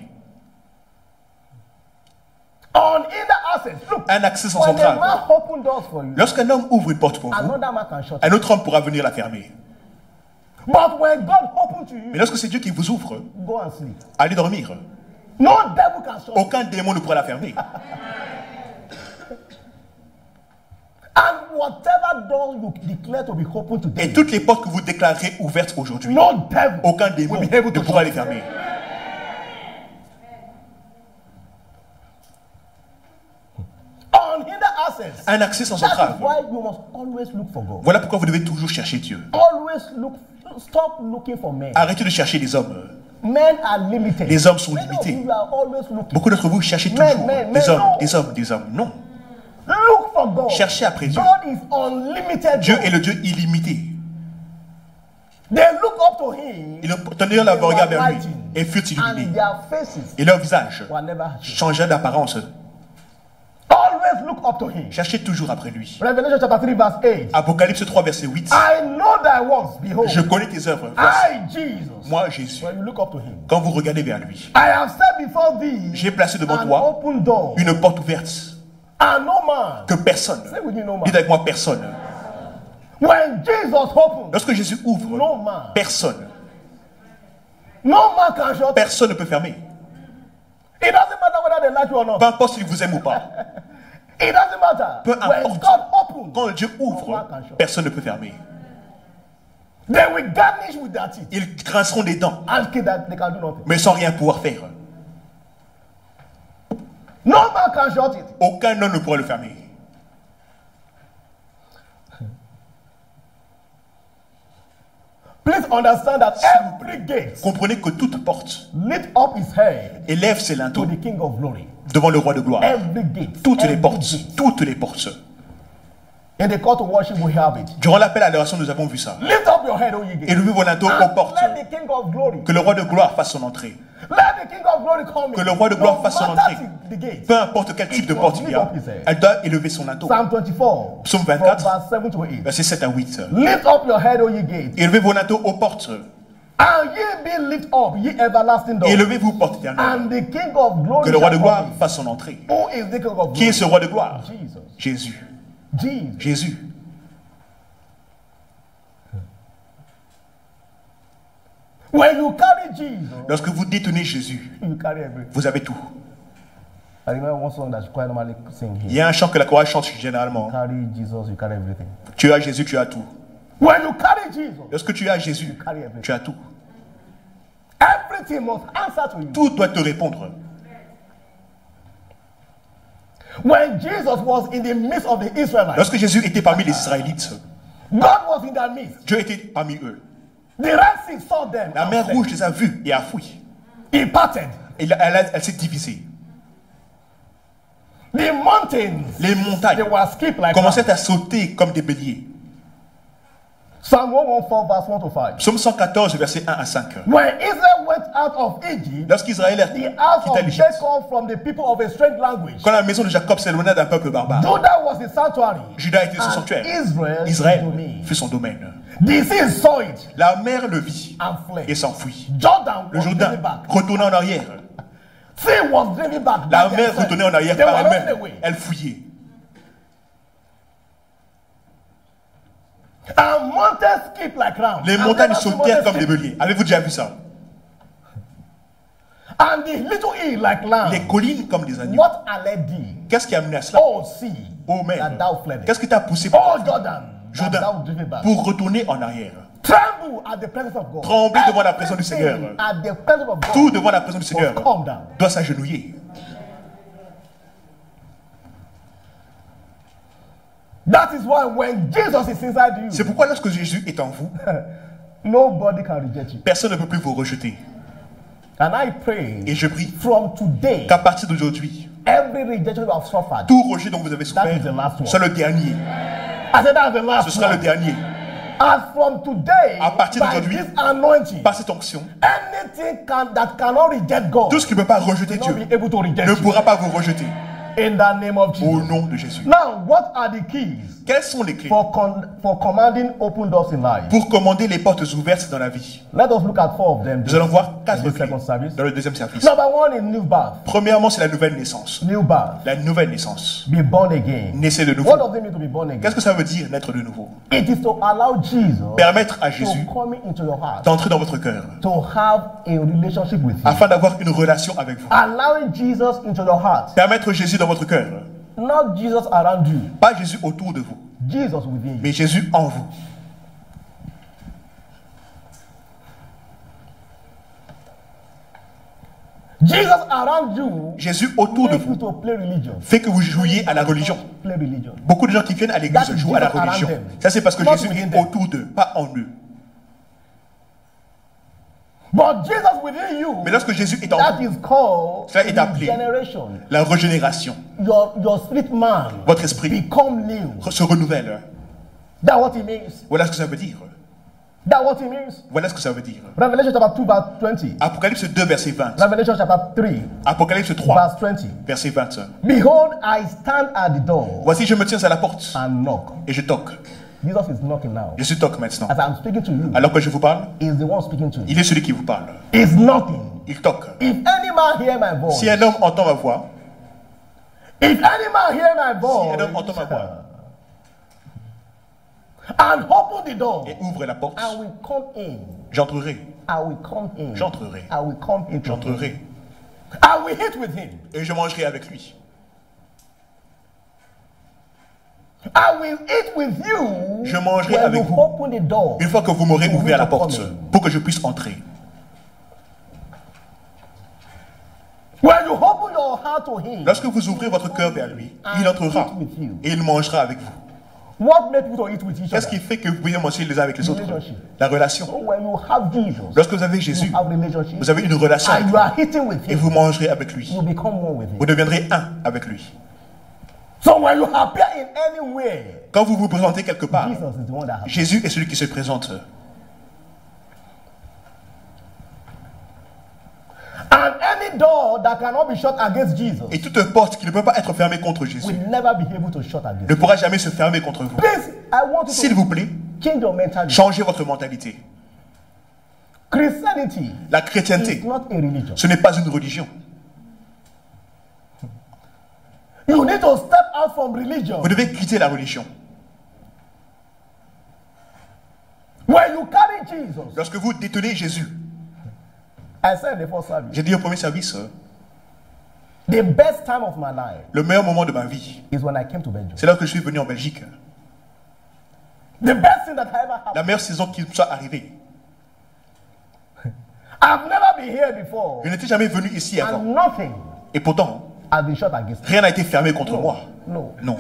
Unhindered access. Look, Un accès sans when a entrave. man open doors for you, Lorsqu'un homme ouvre une porte pour vous, another man can shut it. un autre homme pourra venir la fermer. But when God opens to Mais you, lorsque c'est Dieu qui vous ouvre, go and sleep. allez dormir. No devil can shut it. Aucun démon ne pourra la fermer. And whatever door you declare to be open today, Et toutes les portes que vous déclarez ouvertes aujourd'hui, no devil aucun démon will be able ne to pourra shut les it. fermer. Unhindered access. Un accès sans That is entrave. why you must always look for God. Voilà pourquoi vous devez toujours chercher Dieu. Always look. Stop looking for men. Arrêtez de chercher les hommes. Men are limited. Les hommes sont Many of limités. you are always looking. Beaucoup d'entre vous cherchez Men, toujours men, des men, hommes, non. des hommes, des hommes. Non. Look for God. Cherchez après Dieu. God is unlimited. Dieu God. est le Dieu illimité. They look up to Him. Ils tendirent leur regard vers lui Writing. et furent illuminés. And their faces Et leur visage were never hidden. changea d'apparence. Always look up to Him. Cherchez toujours après lui. Revelation chapter 3 verse 8. Apocalypse 3, verset 8. I know thy works. Behold, Je connais tes œuvres. Voici, I, Jesus. moi, Jésus. When you look up to Him, Quand vous regardez vers lui, I have set before thee j'ai placé devant an toi open door, une porte ouverte and no man. que personne, Say with me, no man. dites avec moi personne. When Jesus opened, Lorsque Jésus ouvre, no man, personne, no man can shut. personne ne peut fermer. It doesn't matter whether they like you or not. Peu importe s'il vous aime ou pas. It doesn't matter. Peu When importe. God opens, Quand Dieu ouvre, personne ne peut fermer. they will garnish with their teeth Ils grinceront des dents, and that they can do nothing. mais sans rien pouvoir faire. No man can shut it. Aucun homme ne pourra le fermer. understand that every gate Comprenez que toute porte lift up his head élève ses to linteaux the King of Glory. devant le roi de gloire. Every gate. Toutes les every portes, gate. toutes les portes. In the call to worship, we have it. Durant l'appel à l'adoration, nous avons vu ça. Lift up your head, O ye gates. Élevez vos linteaux aux And portes. let the King of Glory. Que le roi de gloire fasse son entrée. Let the King of Glory come in. Que le roi de gloire No fasse son matter entrée. the gate. Peu importe quel type de porte il y a, elle doit élever son linteau. Psalm 24. Psaume from 24, verse 7 to 8. versets 7 à 8. Lift up your head, O ye gates. Élevez vos linteaux aux portes. And ye be lift up, ye everlasting doors. Élevez-vous, portes éternelles. And the King of Glory Que le roi de shall gloire come in. fasse son entrée. Who is the King of Qui est Glory? ce roi de gloire? Jesus. Jésus. Jesus. Jésus. When you carry Jesus, Lorsque vous détenez Jésus, you carry everything. vous avez tout. I remember one song that you quite normally sing Il here. y a un chant que la chorale chante généralement. Carry Jesus, you carry everything. Tu as Jésus, tu as tout. When you carry Jesus, Lorsque tu as Jésus, carry everything. tu as tout. Everything must answer to you. Tout doit te répondre. When Jesus was in the midst of the Israelites, Lorsque Jésus était parmi les Israélites, God was in their midst. Dieu était parmi eux. The Red Sea saw them. La and mer fled. rouge les a vus et a fui. He parted. Et elle s'est divisée. The mountains, Les montagnes they were skipped like commençaient à sauter comme des béliers. Psalm 114, verse 1 to 5. Psaume 114, versets 1 à 5. When Israel went out of Egypt, Lorsqu'Israël the house quitta of l'Égypte, Jacob from the people of a strange language, quand la maison de Jacob s'éloigna d'un peuple barbare, Judah was his sanctuary, Judas était son and sanctuaire. Israel, his Israël domain. fut son domaine. The sea saw it La mer le vit and fled. et s'enfuit. Jordan Le was Jourdain driven back. retourna en arrière. Sea was driven back. La by mer themselves. retournait en arrière They par were running elle-même. away. Elle fuyait. And mountains skip like rams. Les I've montagnes never seen sautèrent mountains comme des skip. béliers. Avez-vous déjà vu ça? And the little hill like lambs. Les collines comme des agneaux. What led thee? Qu'est-ce qui a amené à cela? Oh sea, Oh mer, that thou fled. qu'est-ce qui t'a poussé Oh Jordan, that Jourdain thou driven back. pour retourner en arrière? Tremble at the presence of God. Tremblez devant la présence du Seigneur. Everything At the presence of God. Tout devant la présence du Seigneur must come down. doit s'agenouiller. That is why when Jesus is inside you, C'est pourquoi lorsque Jésus est en vous, nobody can reject you. personne ne peut plus vous rejeter. And I pray Et je prie from today, qu'à partir d'aujourd'hui, every rejection you have suffered, tout rejet dont vous avez souffert That is the last one. soit le dernier. I said that's the Ce last sera le one. dernier. As from today, À partir by d'aujourd'hui, this anointing, par cette onction, anything that cannot reject God tout ce qui ne peut pas rejeter will not Dieu be able to reject ne you. pourra pas vous rejeter. In the name of Au Jesus. nom de Jésus. Now, what are the keys Quelles sont les clés for commanding open doors in life? pour commander les portes ouvertes dans la vie? Let us look at 4 of them. Nous allons voir in 4 the clés second service. dans le deuxième service. Number 1 is new birth. Premièrement, c'est la nouvelle naissance. New birth. La nouvelle naissance. Be born again. Naissez de What nouveau. does it mean to be born again? Qu'est-ce que ça veut dire, naître de nouveau? It is to allow Jesus Permettre à Jésus to come into your heart, d'entrer dans votre cœur to have a relationship with you. afin d'avoir une relation avec vous. Allowing Jesus into your heart, Permettre Jésus dans votre cœur. not Jesus around you, Pas Jésus autour de vous, Jesus within you. mais Jésus en vous. Jesus around you Jésus autour de makes you vous to play religion. fait que vous jouiez à la religion. Play religion. Beaucoup de gens qui viennent à l'église That is jouent à la Jesus around religion. them. Ça, c'est parce que Not Jésus within est them. autour d'eux, pas en eux. But Jesus within you, Mais lorsque Jésus est en that vous, is called cela est appelé regeneration. la régénération. Your spirit man Votre esprit become new. se renouvelle. That's what it means. Voilà ce que ça veut dire. That's what it means. Voilà ce que ça veut dire. Revelation chapter 2 verse 20. Apocalypse 2, verset 20. Revelation chapter 3 Apocalypse 3, verse 20. verset 20. Behold, I stand at the door Voici, je me tiens à la porte and knock. et je toque. Jesus is knocking now. Je suis toque maintenant. As I'm speaking to you, Alors que je vous parle, is the one speaking to you. il est celui qui vous parle. He's knocking. Il toque. If any man hear my voice, Si un homme entend ma voix, if any man hear my si un homme entend voice, ma voix and open the door, et ouvre la porte, I will come in. j'entrerai. I will come in. J'entrerai. I will come in. J'entrerai. I will eat with him. Et je mangerai avec lui. I will eat with you. Je mangerai when avec you vous. open the door. Une fois que vous m'aurez ouvert la porte Come in. pour que je puisse entrer. When you open your heart to him, Lorsque vous ouvrez votre cœur vers lui, il entrera et il mangera avec vous. What makes people to eat with each Qu'est-ce other? qui fait que vous pouvez manger les uns avec les autres? Relationship. La relation. So when you have Jesus, Lorsque vous avez Jésus, you have relationship, vous avez une relation and you are eating with et him, vous mangerez avec lui. you become one with him. Vous deviendrez un avec lui. So when you appear in any way, Quand vous vous présentez quelque part, Jesus is the one that happens. Jésus est celui qui se présente. And any door that cannot be shut against Jesus Et toute porte qui ne peut pas être fermée contre Jésus will never be able to shut against ne you. pourra jamais se fermer contre vous. Please, I want you S'il to vous plaît, change your mentality. changez votre mentalité. Christianity La is chrétienté, not a religion. ce n'est pas une religion. You need to step out from religion. Vous devez quitter la religion. When you carry Jesus, Lorsque vous détenez Jésus, I said the first service, j'ai dit au premier service, the best time of my life le meilleur moment de ma vie, is when I came to Belgium. c'est là que je suis venu en Belgique. The best thing that ever happened. La meilleure saison qui me soit arrivée. I've never been here before, Je n'étais jamais venu ici avant. and nothing Et pourtant, has been shut against me. rien n'a été fermé contre moi. No. Non.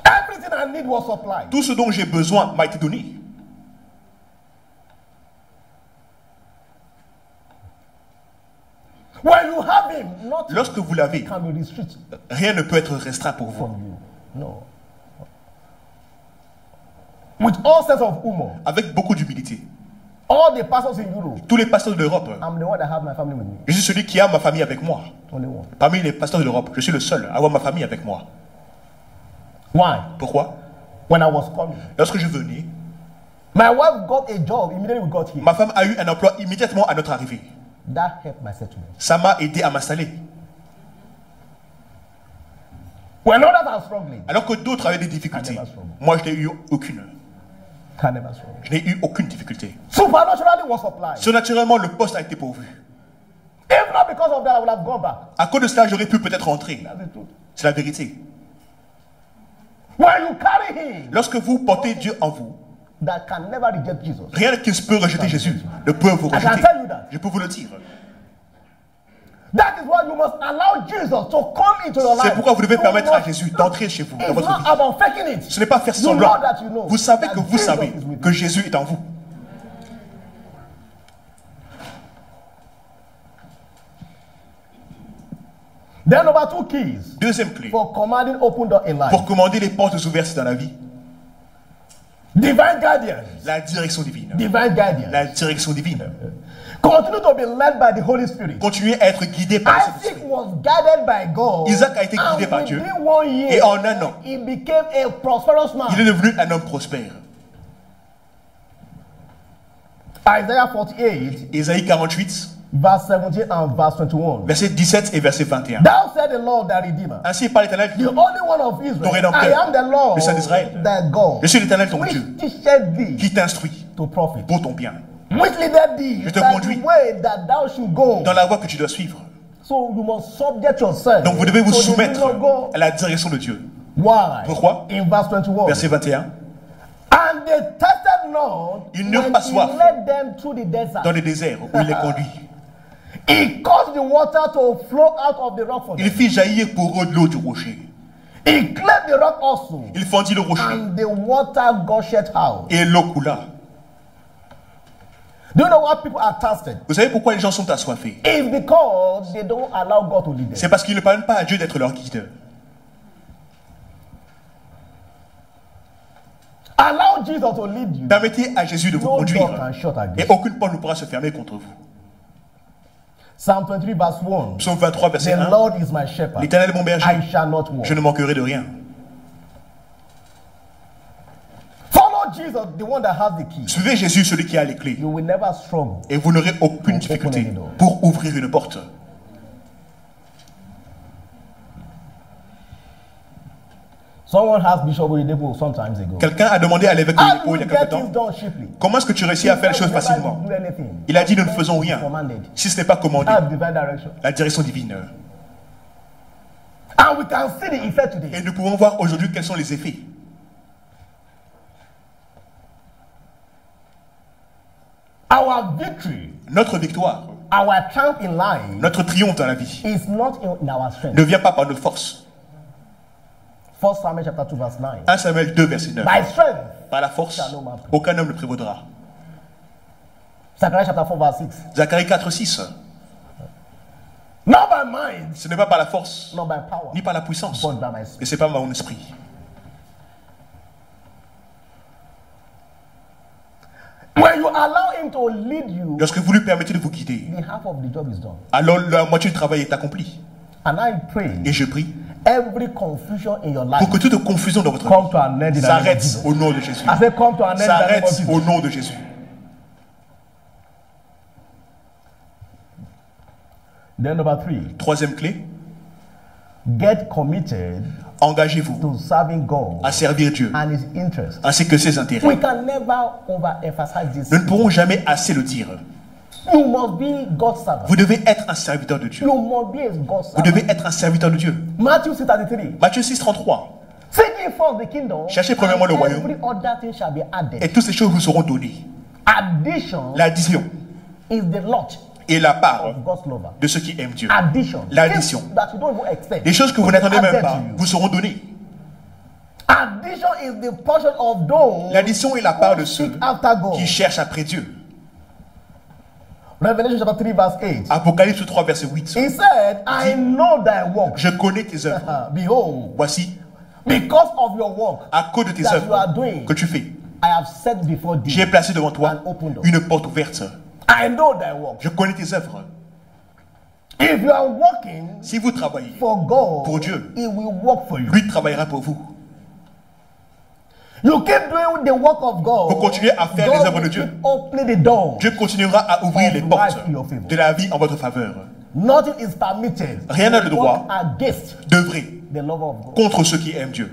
Everything I need was supplied. Tout ce dont j'ai besoin m'a été donné. When you have him, nothing Lorsque vous l'avez, can be restricted rien ne peut être restreint pour vous. from you. No. With all sense of humor, Avec beaucoup d'humilité. all the pastors in Europe, Tous les pasteurs de l'Europe, I'm the one that have my family with me. je suis celui qui a ma famille avec moi. Only one. Parmi les pasteurs de l'Europe, je suis le seul à avoir ma famille avec moi. Why? Pourquoi? When I was coming, Lorsque je venais, my wife got a job immediately we got here. ma femme a eu un emploi immédiatement à notre arrivée. That helped my settlement. Ça m'a aidé à m'installer. When others are struggling, Alors que d'autres avaient des difficultés, moi je n'ai eu aucune. can never struggle. Je n'ai eu aucune difficulté. Supernaturally was supplied. Surnaturellement, le poste a été pourvu. If not because of that, I would have gone back. À cause de cela, j'aurais pu peut-être rentrer. That's the truth. C'est la vérité. When you carry him, Lorsque vous portez Dieu en vous, that can never reject Jesus. rien qui peut rejeter Jésus ne peut vous I can rejeter. tell you that. Je peux vous le dire. That is why you must allow Jesus to come into your life. C'est pourquoi vous devez You permettre à must- Jésus d'entrer chez vous, dans It's votre not vie. about faking it. Ce n'est pas faire You know semblant. that you know Vous savez that que vous Jesus savez is with que you. Jésus est en vous. Then number 2 keys Deuxième clé, for commanding open door in life. pour commander les portes ouvertes dans la vie, Divine guidance. la direction divine. Divine guidance. La direction divine. Continue to be led by the Holy Spirit. Continuez à être guidé par le Isaac Saint-Esprit. was guided by God. Isaac a été guidé and par Dieu. within 1 year, Et en un an, he became a prosperous man. il est devenu un homme prospère. Isaiah 48, Ésaïe 48, verse 17 and verse 21. verset 17 et verset 21. Thou said the Lord thy Redeemer, Ainsi parle l'Éternel, the only one of Ton Israel. Rédempteur, I am the Lord, le Saint d'Israël. thy God, je suis l'Éternel ton which Dieu, teacheth thee qui t'instruit to profit, pour ton bien, which leadeth thee Je te by conduis the way that thou should go. dans la voie que tu dois suivre. So you must subject yourself. Donc vous devez vous to the soumettre will of God. à la direction de Dieu. Why? Pourquoi? In verse 21. Verset 21. And they tested not Ils n'eurent when pas he soif led them through the desert. Dans le désert où il les conduit, He caused the water to flow out of the rock for il them. fit jaillir pour eux de l'eau du rocher. He cleft the rock also, Il fendit le rocher and the water gushed out. et l'eau coula. Do you know why people are thirsty? Vous savez pourquoi les gens sont assoiffés? It's because they don't allow God to lead them. C'est parce qu'ils ne permettent pas à Dieu d'être leur guide. Allow Jesus to lead you. Permettez à Jésus de vous No conduire door can shut et against. aucune porte ne pourra se fermer contre vous. Psalm 23 verse 1. Psaume 23, verset The 1. Lord is my shepherd. L'Éternel est mon berger, I shall not walk. je ne manquerai de rien. Follow Jesus, the one that has the key. Suivez Jésus, celui qui a les clés, You will never struggle. et vous n'aurez aucune difficulté pour ouvrir une porte. Someone asked Bishop Oyedepo sometimes ago. Quelqu'un a demandé à l'évêque de How Lipo do il y you a quelque get temps, things done cheaply? comment est-ce que tu réussis à faire les choses facilement? Do anything. Il a dit, nous ne faisons rien Commanded. si ce n'est pas commandé. That's divine direction. La direction divine. And we can see the effect today. Et nous pouvons voir aujourd'hui quels sont les effets. Our victory Notre victoire our triumph in life Notre triomphe dans la vie is not in our strength. ne vient pas par notre force. 1 Samuel chapter 2 verse 9. 1 Samuel 2, verset 9. By strength. Par la force, aucun homme ne prévaudra. Zechariah chapter 4 verse 6. Zacharie 4, 6. Not by mind, Ce n'est pas par la force, not by power, ni par la puissance, but by my spirit. mais c'est pas par mon esprit. When you allow him to lead you, Lorsque vous lui permettez de vous guider, the half of the job is done. alors la moitié du travail est accompli. And I pray Et je prie every confusion in your life pour que toute confusion dans votre come vie to an end in the name of s'arrête Jesus. au nom de Jésus. I say come to an end in the name of S'arrête Jesus. au nom de Jésus. Then number 3, Troisième clé, get committed engagez-vous to serving God à servir Dieu and his interests. ainsi que ses We intérêts. can never overemphasize this. Nous ne pourrons jamais assez le dire. You must be God's servant. Vous devez être un serviteur de Dieu. You must be a God's Vous servant. devez être un serviteur de Dieu. Matthew 6:33. Matthieu 6, 33. Seek ye first the kingdom, Cherchez premièrement le and royaume. every other thing shall be added. Et toutes ces choses vous seront données. Addition L'addition is the lot est la part of God's lover. de ceux qui aiment Dieu. Addition. L'addition. Things that you don't even expect. Les choses que vous n'attendez même Added pas to you. vous seront données. Addition is the portion of those L'addition est la part de who ceux seek after God. qui cherchent après Dieu. Revelation chapter 3 verse 8. Apocalypse 3, verset 8. He said, I know thy work. Je connais tes œuvres. Behold, Voici, because of your work à cause de tes that you are œuvres doing, que tu fais, I have set before thee j'ai placé devant toi an open door. une porte ouverte. I know thy work. Je connais tes œuvres. If you are working Si vous travaillez, for God, pour Dieu, He will work for you. lui travaillera pour vous. You keep doing the work of God. Vous continuez à faire God les œuvres de will Dieu. keep opening the door. Dieu continuera à ouvrir Of les portes life in your favor. de la vie en votre faveur. Nothing is permitted. Rien n'a le to droit work against d'œuvrer the love of God. contre ceux qui aiment Dieu.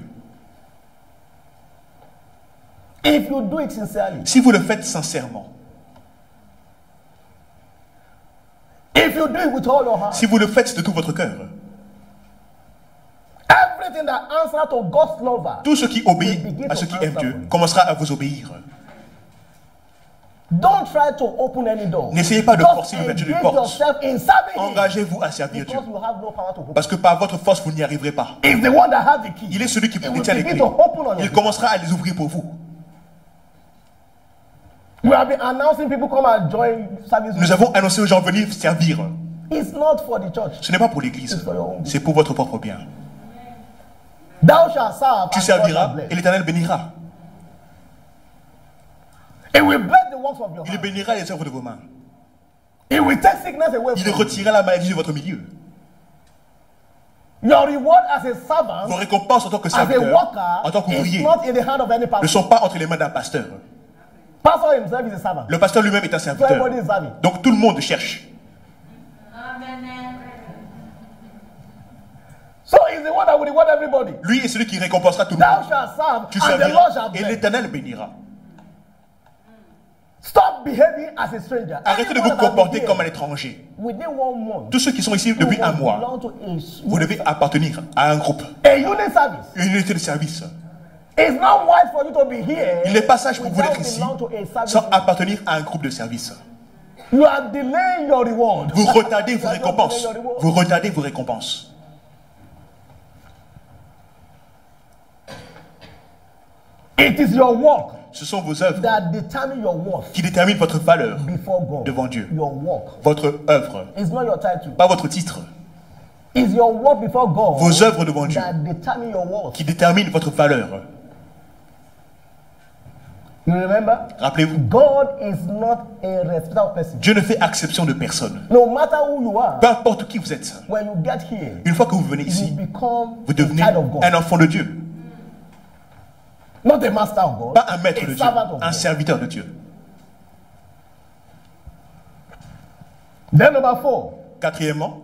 If you do it sincerely, Si vous le faites sincèrement, if you do it with all your heart, si vous le faites de tout votre cœur, everything that answers to God's lover, tout ce qui obéit à ceux qui aiment Dieu commencera à vous obéir. don't try to open any door. N'essayez pas de Just forcer l'ouverture d'une engage porte. yourself in serving Him, Engagez-vous à servir Dieu. because you have no power to open. Parce que par votre force, vous n'y arriverez pas. He's the one that has the key. Il est celui qui He will détient les begin clés. to open on Il you. commencera à les ouvrir pour vous. We have been announcing people come and join service. Nous avons annoncé aux gens venir servir. It's not for the church. Ce n'est pas pour l'église, c'est pour votre propre bien. Thou shalt serve. Tu and God shall serviras bless. et l'Éternel bénira. He will bless the works of your Il hand. bénira les œuvres de vos mains. He will take sickness away Il from you. retirera la maladie de votre milieu. Your reward as a servant, Vos récompenses en tant que as a serviteur, worker, en tant is qu'ouvrier, not in the hand of any ne pastor. sont pas entre les mains d'un pasteur. Pastor himself is a servant. Le pasteur lui-même est un So serviteur. everybody is serving. Donc tout le monde cherche. So he's the one that will reward everybody. Lui est celui qui récompensera tout le Thou monde. shalt serve, Tu and the Lord serviras shall et bless. l'Éternel bénira. Stop behaving as a stranger. Arrêtez de Anyone vous that comporter is comme un here, étranger. within 1 month, Tous ceux qui sont ici you depuis un must mois, belong to a vous devez appartenir à un groupe, a unit service. une unité de service. It's not wise for you to be here. Il n'est pas sage pour vous without d'être ici belong to a service. sans appartenir à un groupe de service. You are delaying your reward. Vous retardez vos You are not récompenses. delaying your reward. Vous retardez vos récompenses. It is your work Ce sont vos œuvres that determine your worth qui déterminent votre valeur before God. devant Dieu. Your work. Votre œuvre, It's not your title. pas votre titre. It's your work before God Vos œuvres devant Dieu that determine your worth. qui déterminent votre valeur. You remember? Rappelez-vous, God is not a respectable person. Dieu ne fait exception de personne. No matter who you are, Peu importe qui vous êtes, when you get here, une fois que vous venez you ici, become vous devenez a child of God. un enfant de Dieu. Not a master of God. Pas un maître de a Dieu, servant of un God. serviteur de Dieu. Then number 4, Quatrièmement,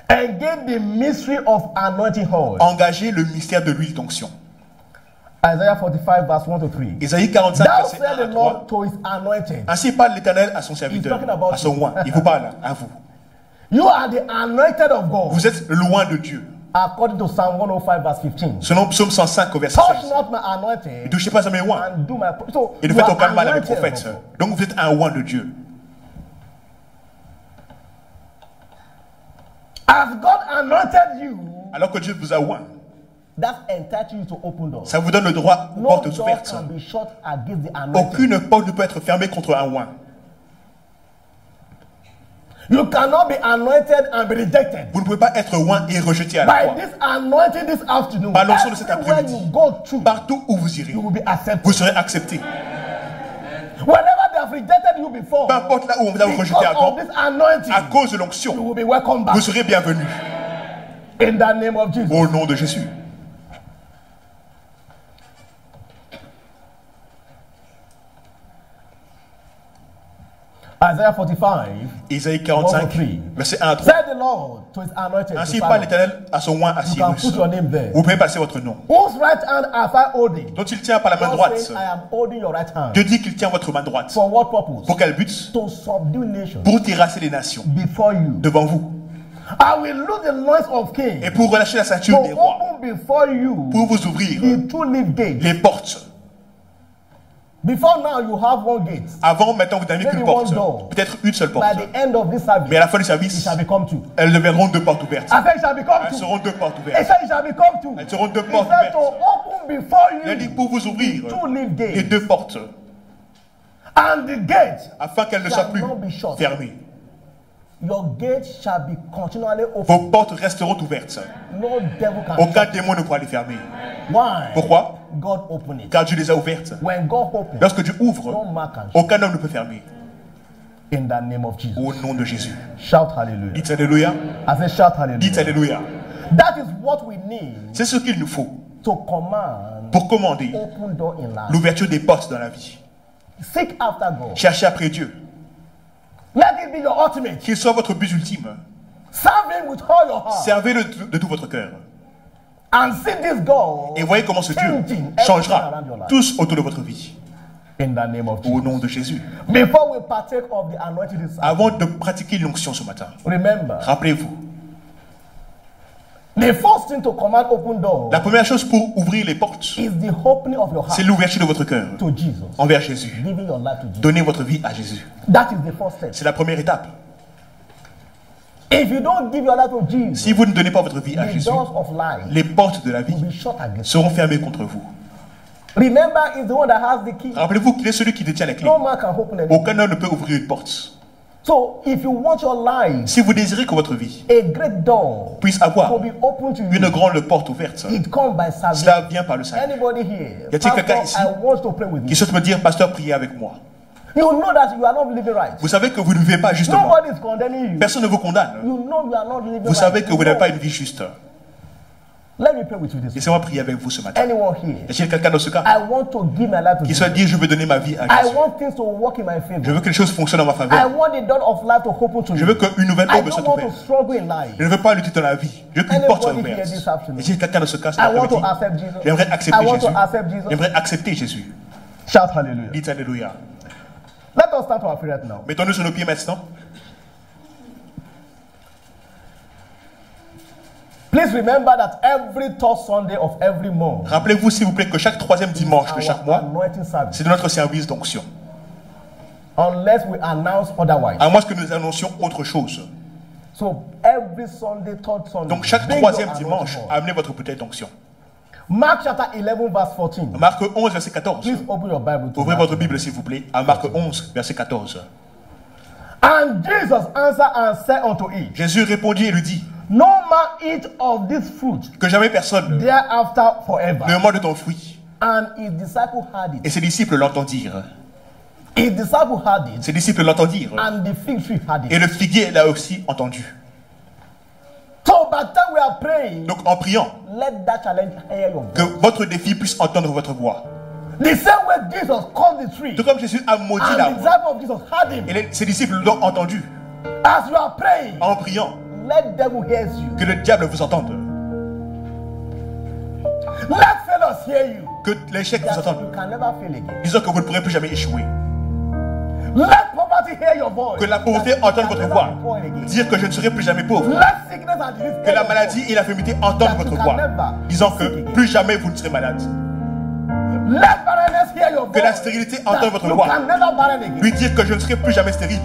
engage the mystery of anointing oil. engagez le mystère de l'huile d'onction. Isaiah 45 verse 1 to 3. Isaïe 45, Thou verset 1 said à the 3. Lord to his anointed. Ainsi parle l'Éternel à son serviteur, talking about à son you. oint. Il vous parle à vous. You are the anointed of God. Vous êtes loin de Dieu. According to Psalm 105 verse 15. Selon Psaume 105 au verset Touch 16. not my Ne anointed touchez pas à mes oints and do my so et ne you faites are aucun mal à mes anointed prophètes. of God. Donc vous êtes un oint de Dieu. As God anointed you, alors que Dieu vous a oint, that entitled you to open doors. ça vous donne le droit aux No portes door ouvertes. can be shut against the anointing. Aucune porte ne peut être fermée contre un oint. You cannot be anointed and be rejected. Vous ne pouvez pas être oint et rejeté à la By fois. this anointing this afternoon, Par l'onction de cet everywhere après-midi, you go to, partout où vous irez, you will be accepted. vous serez accepté. Whenever they have rejected you before, Peu importe là où on vous a rejeté because avant, of this anointing, à cause de you l'onction, will be welcome back. vous serez bienvenus. In the name of Jesus. Au nom de Jésus. Isaiah 45, Isaïe 45, verset 1 à 3. said the Lord to his anointed. Ainsi to parle Simon, l'Éternel à son oint à you can Cyrus. put your name there. Vous pouvez passer votre nom. Whose right hand have I holding? Dont il tient par la main God droite. says, I am holding your right hand. Dieu dit qu'il tient votre main droite. For what purpose? Pour quel but? To subdue nations Pour terrasser les nations before you. devant vous. I will loose the loins of kings. Et pour relâcher la ceinture des To rois. open before you Pour vous ouvrir the two leaf gates. les portes. Before now, you have one gate. Avant, maintenant, vous n'avez qu'une Maybe porte. one door. Peut-être une seule porte. By the end of this service, Mais à la fin du it service, shall become two. elles deviendront deux portes ouvertes. I said it shall become Elles two. seront deux portes He ouvertes. said it shall become two. Elles seront deux He portes said to ouvertes. open before Il a dit you pour vous ouvrir two leaf les gates. deux portes, And the gate afin qu'elles ne soient shall plus not be shut. fermées. Your gate shall be continually open. Vos portes resteront ouvertes. No devil can Aucun shut. démon ne pourra les fermer. Why? Pourquoi? God opened it. Car Dieu les a ouvertes. When God opens, Lorsque Dieu no ouvre, man can shut. aucun homme ne peut fermer. In the name of Jesus. Au nom de Jésus. Shout hallelujah. Dites Alléluia. I said shout hallelujah. Dites Alléluia. That is what we need C'est ce qu'il nous faut to command pour commander open door in life. l'ouverture des portes dans la vie. Seek after God. Cherchez après Dieu. Let it be your ultimate. Qu'il soit votre but ultime. Serve him with all your heart. Servez-le de tout votre cœur. And see this God Et voyez comment ce Dieu changing changera everything around your life. tous autour de votre vie. In the name of Au Jesus. nom de Jésus. Before we partake of the anointing this Avant de pratiquer l'onction ce matin, remember, rappelez-vous, the first thing to command open door la première chose pour ouvrir les portes, is the opening of your c'est heart l'ouverture de votre cœur to Jesus. envers Jésus. Giving your life to Jesus. Donnez votre vie à Jésus. That is the first step. C'est la première étape. If you don't give your life to Jesus, Si vous ne donnez pas votre vie à the Jésus, doors of life les portes de la vie will be shut against seront fermées contre vous. you. Remember, he's the one that has the key. Rappelez-vous qu'il est celui qui détient la clé. No man can open it. Aucun homme ne peut ouvrir une porte. So, if you want your life, Si vous désirez que votre vie a great door puisse avoir to be open to you, une grande porte ouverte, it comes by salvation. cela vient par le Seigneur. Anybody here? Y a-t-il quelqu'un ici I want to pray with Qui you. souhaite me dire, pasteur, priez avec moi. You know that you are not living right. Vous savez que vous ne vivez pas justement. Nobody is condemning you. Personne ne vous condamne. You know you are not living Vous right. savez que vous n'avez pas une vie juste. Let me pray with you this. Laissez-moi prier avec vous ce matin. Anyone here? Y a-t-il quelqu'un dans ce cas I want to give my life to qui Jesus. souhaite dire, je veux donner ma vie à I Jésus? want things to work in my Je favor. veux que les choses fonctionnent en ma I faveur. want the door of life to open to Je you. veux qu'une nouvelle I aube don't soit want to ouverte. struggle in life. Je ne veux pas lutter dans la vie. Je veux qu'une porte soit Anybody here ouverte. this afternoon? Y a-t-il quelqu'un dans ce cas cet I want to après-midi? accept Jesus. J'aimerais I accepter want to Jésus. accept Jesus. J'aimerais accepter Jésus. Shout hallelujah. Dites Alléluia. Let us stand to our feet right now. Mettons-nous sur nos pieds maintenant. Please remember that every third Sunday of every month, Rappelez-vous, s'il vous plaît, que chaque troisième dimanche de chaque our mois, anointing service, c'est de notre service d'onction. unless we announce otherwise. À moins que nous annoncions autre chose. So every Sunday, third Sunday, Donc chaque bring troisième your dimanche, anointing oil. amenez votre bouteille d'onction. Mark chapter 11 verse 14. Marc 11, verset 14. Please open your Bible to Ouvrez Mark. votre Bible, s'il vous plaît, à Marc 11, verset 14. And Jesus answered and said unto him, Jésus répondit et lui dit, No man eat of this fruit que jamais personne thereafter forever. ne mange de ton fruit. And his disciple had Et it. ses disciples l'entendirent. His disciple had it. Ses disciples l'entendirent. And the fig tree had Et it. le figuier l'a aussi entendu. So by the time we are praying, Donc en priant, let that challenge hear your que voice. votre défi puisse entendre votre voix. The same way Jesus called the tree. Tout comme Jésus a maudit And the l'arbre. disciple of Jesus had him. Et ses disciples l'ont entendu. As you are praying, En priant, let devil hear you. que le diable vous entende. Let failures hear you. Que l'échec vous That entende. you can never fail again. Disons que vous ne pourrez plus jamais échouer. Let poverty hear your voice. Que la pauvreté That you entende can votre never voix. be poor again. Dire que je ne serai plus jamais pauvre. Let sickness and disease Que hear la your maladie voice. et l'infirmité entendent votre voix. Disant que plus jamais vous ne serez malade. Let barrenness hear your voice. Que la stérilité entende That votre you voix. can never barren again. Lui dire que je ne serai plus jamais stérile.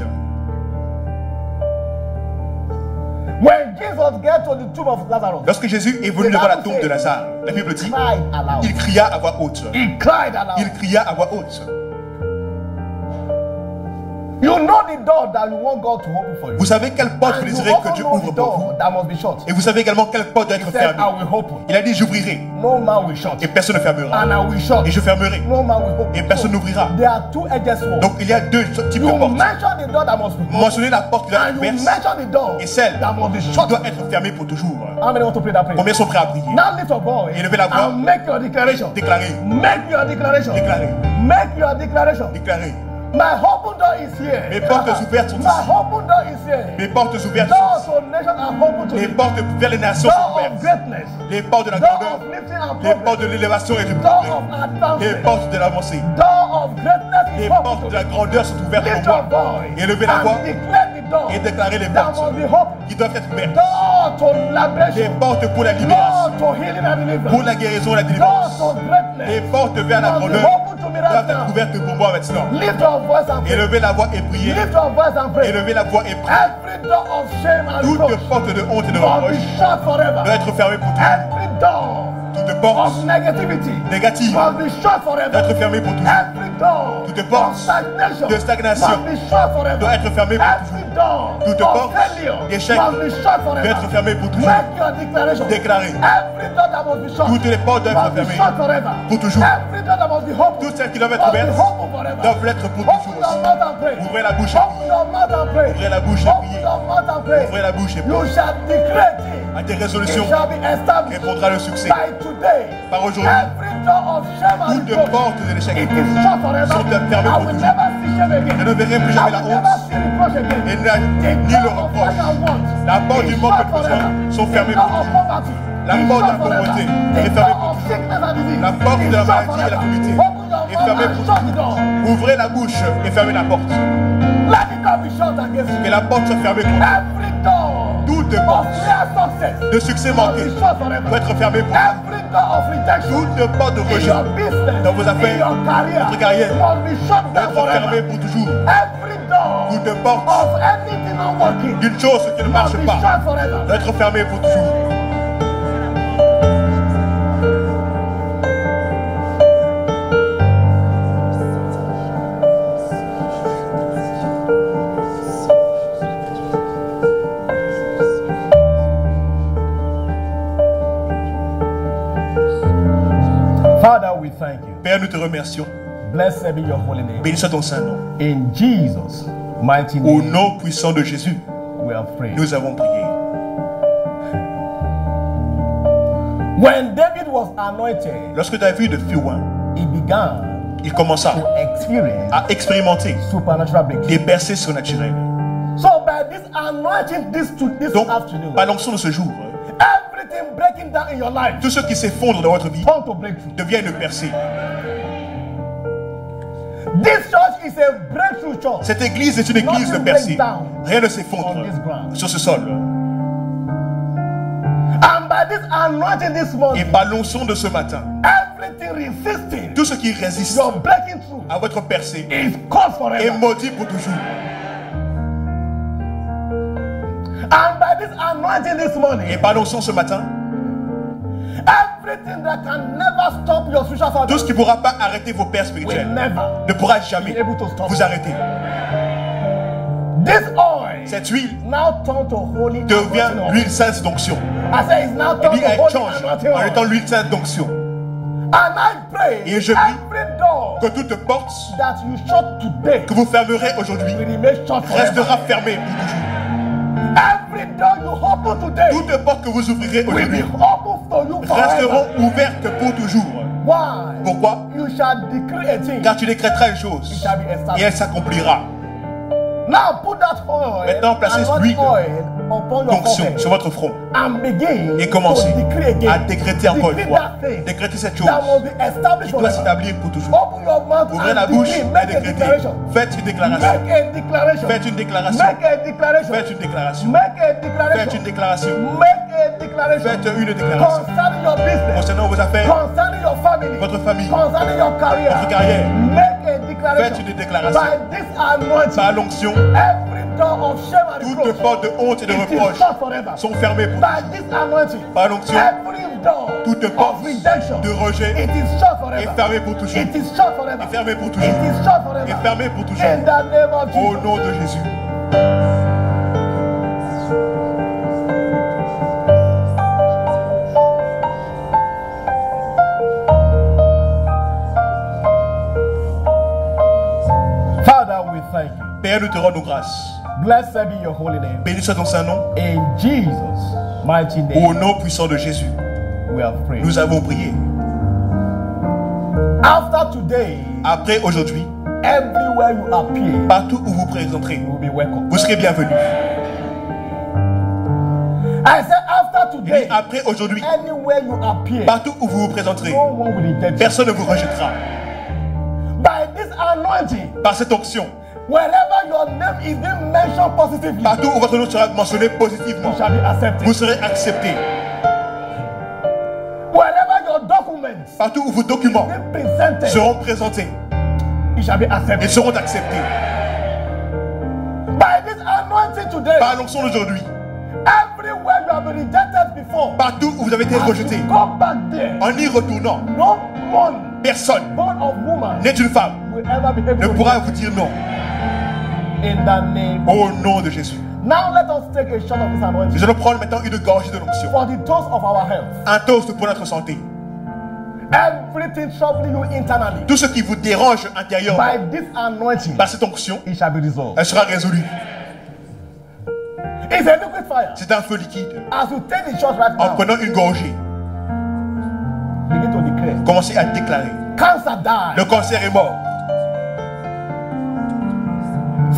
When Jesus get to the tomb of Lazarus, Lorsque Jésus est venu devant la tombe de Lazare, la Bible dit, cried aloud. il cria à voix haute. He cried aloud. Il cria à voix haute. You know the door that you want God to open for you. Vous savez quelle porte vous And you désirez que also Dieu know ouvre the pour vous. door that must be shut. Et vous savez également quelle porte doit He être said, fermée. I will open. Il a dit, j'ouvrirai No man will shut. et personne ne fermera. And I will shut. Et je fermerai No man will open. et personne n'ouvrira. There are two edges sword. Donc il y a deux types de You portes. mention the door that must be open. Mentionnez la porte qui doit And être you ouverte mention the door et celle that must be qui shut. doit être fermée pour toujours. How many want to pray that prayer? Combien sont prêts à prier? Now lift your voice Élevez la voix. and make your declaration. Déclarez, Make your declaration. déclarez, Make your declaration. déclarez. My open door is here. Mes portes ouvertes sont My ici. open door is here. Mes portes ouvertes Doors sont of nations are open to ici. Les me. portes vers les nations sont Door of ouvertes. greatness. Les portes de la Door grandeur. of lifting and Les portes progress. de l'élévation et du Door progrès. of Les advancement. portes de l'avancée. Door of greatness Les is open portes to de la me. grandeur sont ouvertes Lift pour your moi. voice Élevez la voix and declare the door et déclarez les that must portes be open. qui doivent être ouvertes. Door to Les liberation. portes pour la Door libération, to healing and deliverance. pour la guérison et la Door délivrance. to greatness. Les portes vers la must be grandeur open to me right doivent être now. ouvertes pour moi maintenant. Lift your voice and pray. Élevez la voix et priez. Lift your voice and pray. Élevez la voix et priez. Every door of shame and Toute reproach porte de honte et de must reproche be shut forever. doit être fermée pour toujours. Every door Toute porte of negativity négative must be shut doit forever. être fermée pour toujours. Every door Toute porte of stagnation de stagnation must be shut forever. doit être fermée pour Every door Toute of porte failure d'échec must be shut forever. doit être fermée pour toujours. Make your declaration. Déclarez. Every door that must be shut Toutes les portes doivent must être be fermées shut forever. pour toujours. Every door that must be open Toutes celles qui doivent être must be ouvertes open forever. doivent l'être pour Open toujours your aussi. mouth and pray. Ouvrez la bouche et Open priez. your mouth and pray. Ouvrez la bouche et Open priez. your mouth and pray. Ouvrez la bouche et You priez. shall declare it. À tes It résolutions shall be established répondra le succès. by today. Par aujourd'hui, Every door of shame and toutes les reproach, portes de l'échec it is shut forever. sont fermées I pour will toujours. never see shame again. Je ne verrai plus I jamais la will never honte see reproach again. et The ni le door of reproche. lack and want La porte is du manque shut de besoin forever. sont fermées The pour door of toujours. poverty La is porte de shut la forever. pauvreté The est fermée door pour of sickness and disease La porte is de la shut maladie et la forever. pauvreté Open your est fermée mouth and pour shut the door. Ouvrez la bouche et fermez la porte. Let it not be shut against you. Que la porte soit fermée pour vous. Every door Toute of porte clear success de succès must manqué be shut forever. doit être fermée pour vous. Every door of rejection Toute porte de in rejet your business, dans vos affaires, in your career, votre carrière, must be shut doit down être fermée forever. pour toujours. Every door Toute porte of anything not working d'une chose qui ne must marche be pas shut forever. doit être fermée pour toujours. Father, we thank you. Père, nous te remercions. Blessed be your holy name. Bénis soit ton saint nom. In Jesus' mighty Au name, nom puissant de Jésus, we have prayed. nous avons prié. When David was anointed, Lorsque David fut oint, he began il commença to experience à expérimenter supernatural breakthrough. des percées surnaturelles. So by this anointing this Donc, afternoon, par l'onction de ce jour, everything breaking down in your life tout ce qui s'effondre dans votre vie turn to breakthrough. devient une percée. This church is a breakthrough church. Cette église est une église de percée. Rien ne s'effondre sur ce sol. And by this anointing this Et morning, par l'onction de ce matin, everything resisting tout ce qui résiste your breaking through à votre percée is caused est forever. maudit pour toujours. And by this anointing this Et morning, par l'onction ce matin, everything that can never stop your spiritual tout ce father qui ne pourra pas arrêter vos pères will spirituels never ne pourra jamais be able to stop vous you. arrêter. This oil Cette huile now turn to holy devient anointing oil. l'huile sainte d'onction. I say it's now Et turned puis to elle holy change anointing en oil. étant l'huile sainte d'onction. And I pray Et je prie every door Que toute porte that you shut today que vous fermerez aujourd'hui will remain shut forever. restera fermée pour toujours. Every door you open today Toutes portes que vous ouvrirez will be aujourd'hui open for you resteront forever. ouvertes pour toujours. Why? Pourquoi? You shall decree a thing. Car tu décréteras une It chose shall be et established. elle s'accomplira. Now put that oil, Maintenant, placez anointing l'huile oil upon your D'onction forehead sur votre front and begin et commencez to decree again. à décréter encore une Decree fois. that thing Décrétez cette chose that must be established qui doit forever. s'établir pour toujours. Open your mouth Ouvrez and la bouche decree. et Make a décrétez. declaration. Faites une déclaration. Make a declaration. Faites une déclaration. Make a declaration. Faites une déclaration. Make a Faites declaration. une déclaration. Make a declaration. Faites une déclaration. Concerning your business. Concernant vos affaires, Concerning your family. votre famille, Concerning your career. votre carrière. Make a declaration. Faites une déclaration. By this anointing. Par l'onction, Every door of shame and Toutes reproach, les portes de honte et de it is reproche shut forever. sont fermées pour By this anointing, Par l'onction, every door toute porte of redemption, de rejet it is shut est forever. fermée pour toujours. It is shut forever. Est fermée pour It toujours. is shut forever. Est fermée pour toujours. In the name of Au Jesus. nom de Jésus. Father, we thank you. Père, nous te rendons grâce. Blessed be your holy name. Béni soit ton Saint-Nom. In Jesus' mighty Au name, nom puissant de Jésus, we have prayed. nous avons prié. After today, Après aujourd'hui, everywhere you appear, partout où vous présenterez, you will be welcome. vous serez bienvenus. I said after Et today, après aujourd'hui, anywhere you appear, partout où vous vous présenterez, no one will reject you. personne ne vous rejettera. By this anointing, Par cette onction, wherever your name is being mentioned positively, partout où votre nom sera mentionné positivement, you shall be accepted. vous serez acceptés. Wherever your documents Partout où vos documents be presented, seront présentés, you shall be ils accepted. seront acceptés. By this anointing today, Par l'onction d'aujourd'hui, everywhere you have been rejected before, partout où vous avez été as rejetés, you go back there, en y retournant, no one personne, born of woman né d'une femme, will ever be able ne to pourra reject vous dire non. you. In the name. Au nom de Jésus. Now let us take a shot of this anointing Nous allons prendre maintenant une gorgée de l'onction. for the toast of our health. Un toast pour notre santé. Everything troubling you internally, Tout ce qui vous dérange intérieurement, by this anointing, par cette onction, it shall be resolved. elle sera résolue. It's a liquid fire. C'est un feu liquide. As you take the shot right En now, prenant une gorgée, begin to declare. commencez à déclarer. Cancer die. Le cancer est mort.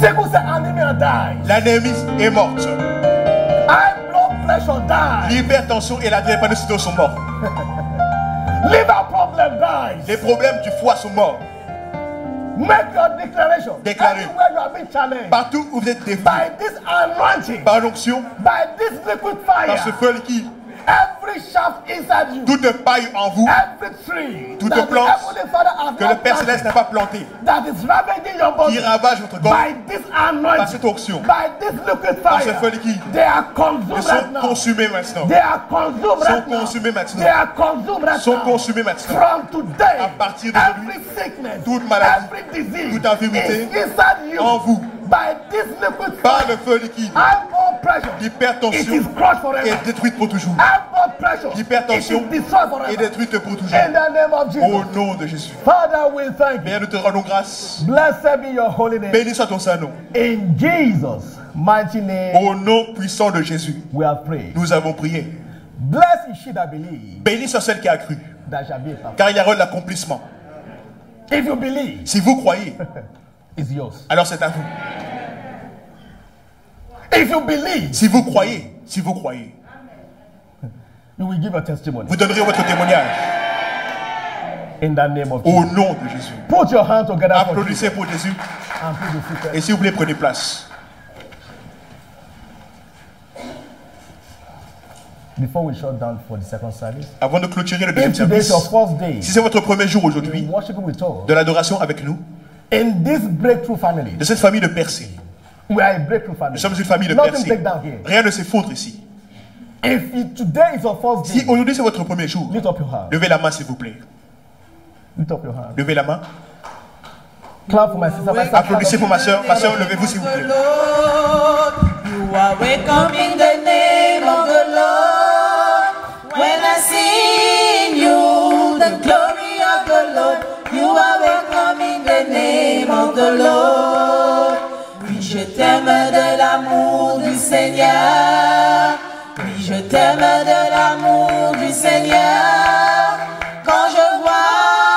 Sickle cell anemia die. L'anémie est morte. High blood pressure die. L'hypertension et la drépanocytose sont morts. Liver problem dies. Les problèmes du foie sont morts. Make your declaration. Déclarez. Anywhere you have been challenged, Partout où vous êtes défiés by this anointing, par l'onction, by this liquid par ce fire, feu liquide, every shaft inside you, toute paille en vous every tree toute that the plante Heavenly Father has que le not Père planted, Céleste n'a pas plantée, that is ravaging your body, qui ravage votre corps, by this par anointing, cette onction, by this liquid par ce fire, feu liquide, they are consumed ils right sont now. consumés maintenant. They are consumed Sont right now. consumés maintenant. They are consumed right Sont now. consumés maintenant. From today, À partir d'aujourd'hui, every sickness, toute maladie, every disease, toute infirmité, is inside you. en vous, By this liquid par fire, le feu liquide, high blood pressure, it l'hypertension is crushed forever. est détruite pour toujours. High blood pressure, L'hypertension it is destroyed est forever. détruite pour toujours. In the name of Au Jesus, nom de Jésus. Father, we thank you. Bien, nous te rendons grâce. Blessed be your holy name. Béni soit ton Saint-Nom. In Jesus' mighty name, Au nom puissant de Jésus, we have prayed. nous avons prié. Blessed is she that believes, Béni soit celle qui a cru, that shall be established. car il y aura de l'accomplissement. If you believe, Si vous croyez, it's yours. alors c'est à vous. If you believe, Si vous croyez, you will give a testimony. vous donnerez votre témoignage. In the name of Au Jesus. nom de Jésus. Put your hand together for Jesus Applaudissez pour Jésus. and please be seated. Et s'il vous plaît, prenez place. Before we shut down for the second service, Avant de clôturer le deuxième if today is service, your first day si c'est votre premier jour in aujourd'hui worshiping with us, de l'adoration avec nous, in this breakthrough family, de cette famille de percés, we are a breakthrough family. nous sommes une famille de Nothing percés. take down here. Rien ne s'effondre ici. If today is your first Si day, aujourd'hui c'est votre premier jour, lift up your hand. levez la main s'il vous plaît. Lift up your hand. Levez la main. Clap for my sister. My sister. Applaudissez pour ma soeur. Ma soeur, levez-vous s'il vous plaît. You are welcome in the name of the Lord. When I sing you, the glory of the Lord. You are welcome in the name of the Lord. Oui, je t'aime de l'amour du Seigneur. Oui, je t'aime de l'amour du Seigneur. Quand je vois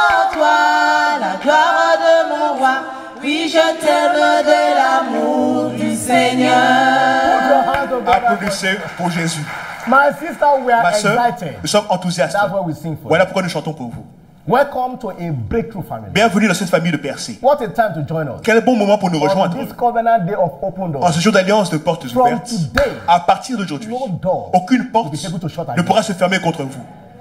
en toi la gloire de mon roi. Oui, je t'aime de l'amour du Seigneur. Put your hand together. Applaudissez pour Jésus. My sister, we are Ma soeur, excited. nous sommes enthousiastes. That's why we sing for Voilà you. pourquoi nous chantons pour vous. Welcome to a breakthrough family. Bienvenue dans cette famille de percés. What a time to join us. Quel bon moment pour nous On rejoindre this covenant day of open en doors. ce jour d'alliance de portes From ouvertes. today, À partir d'aujourd'hui, no door aucune porte will be able to shut ne against. pourra se fermer contre vous.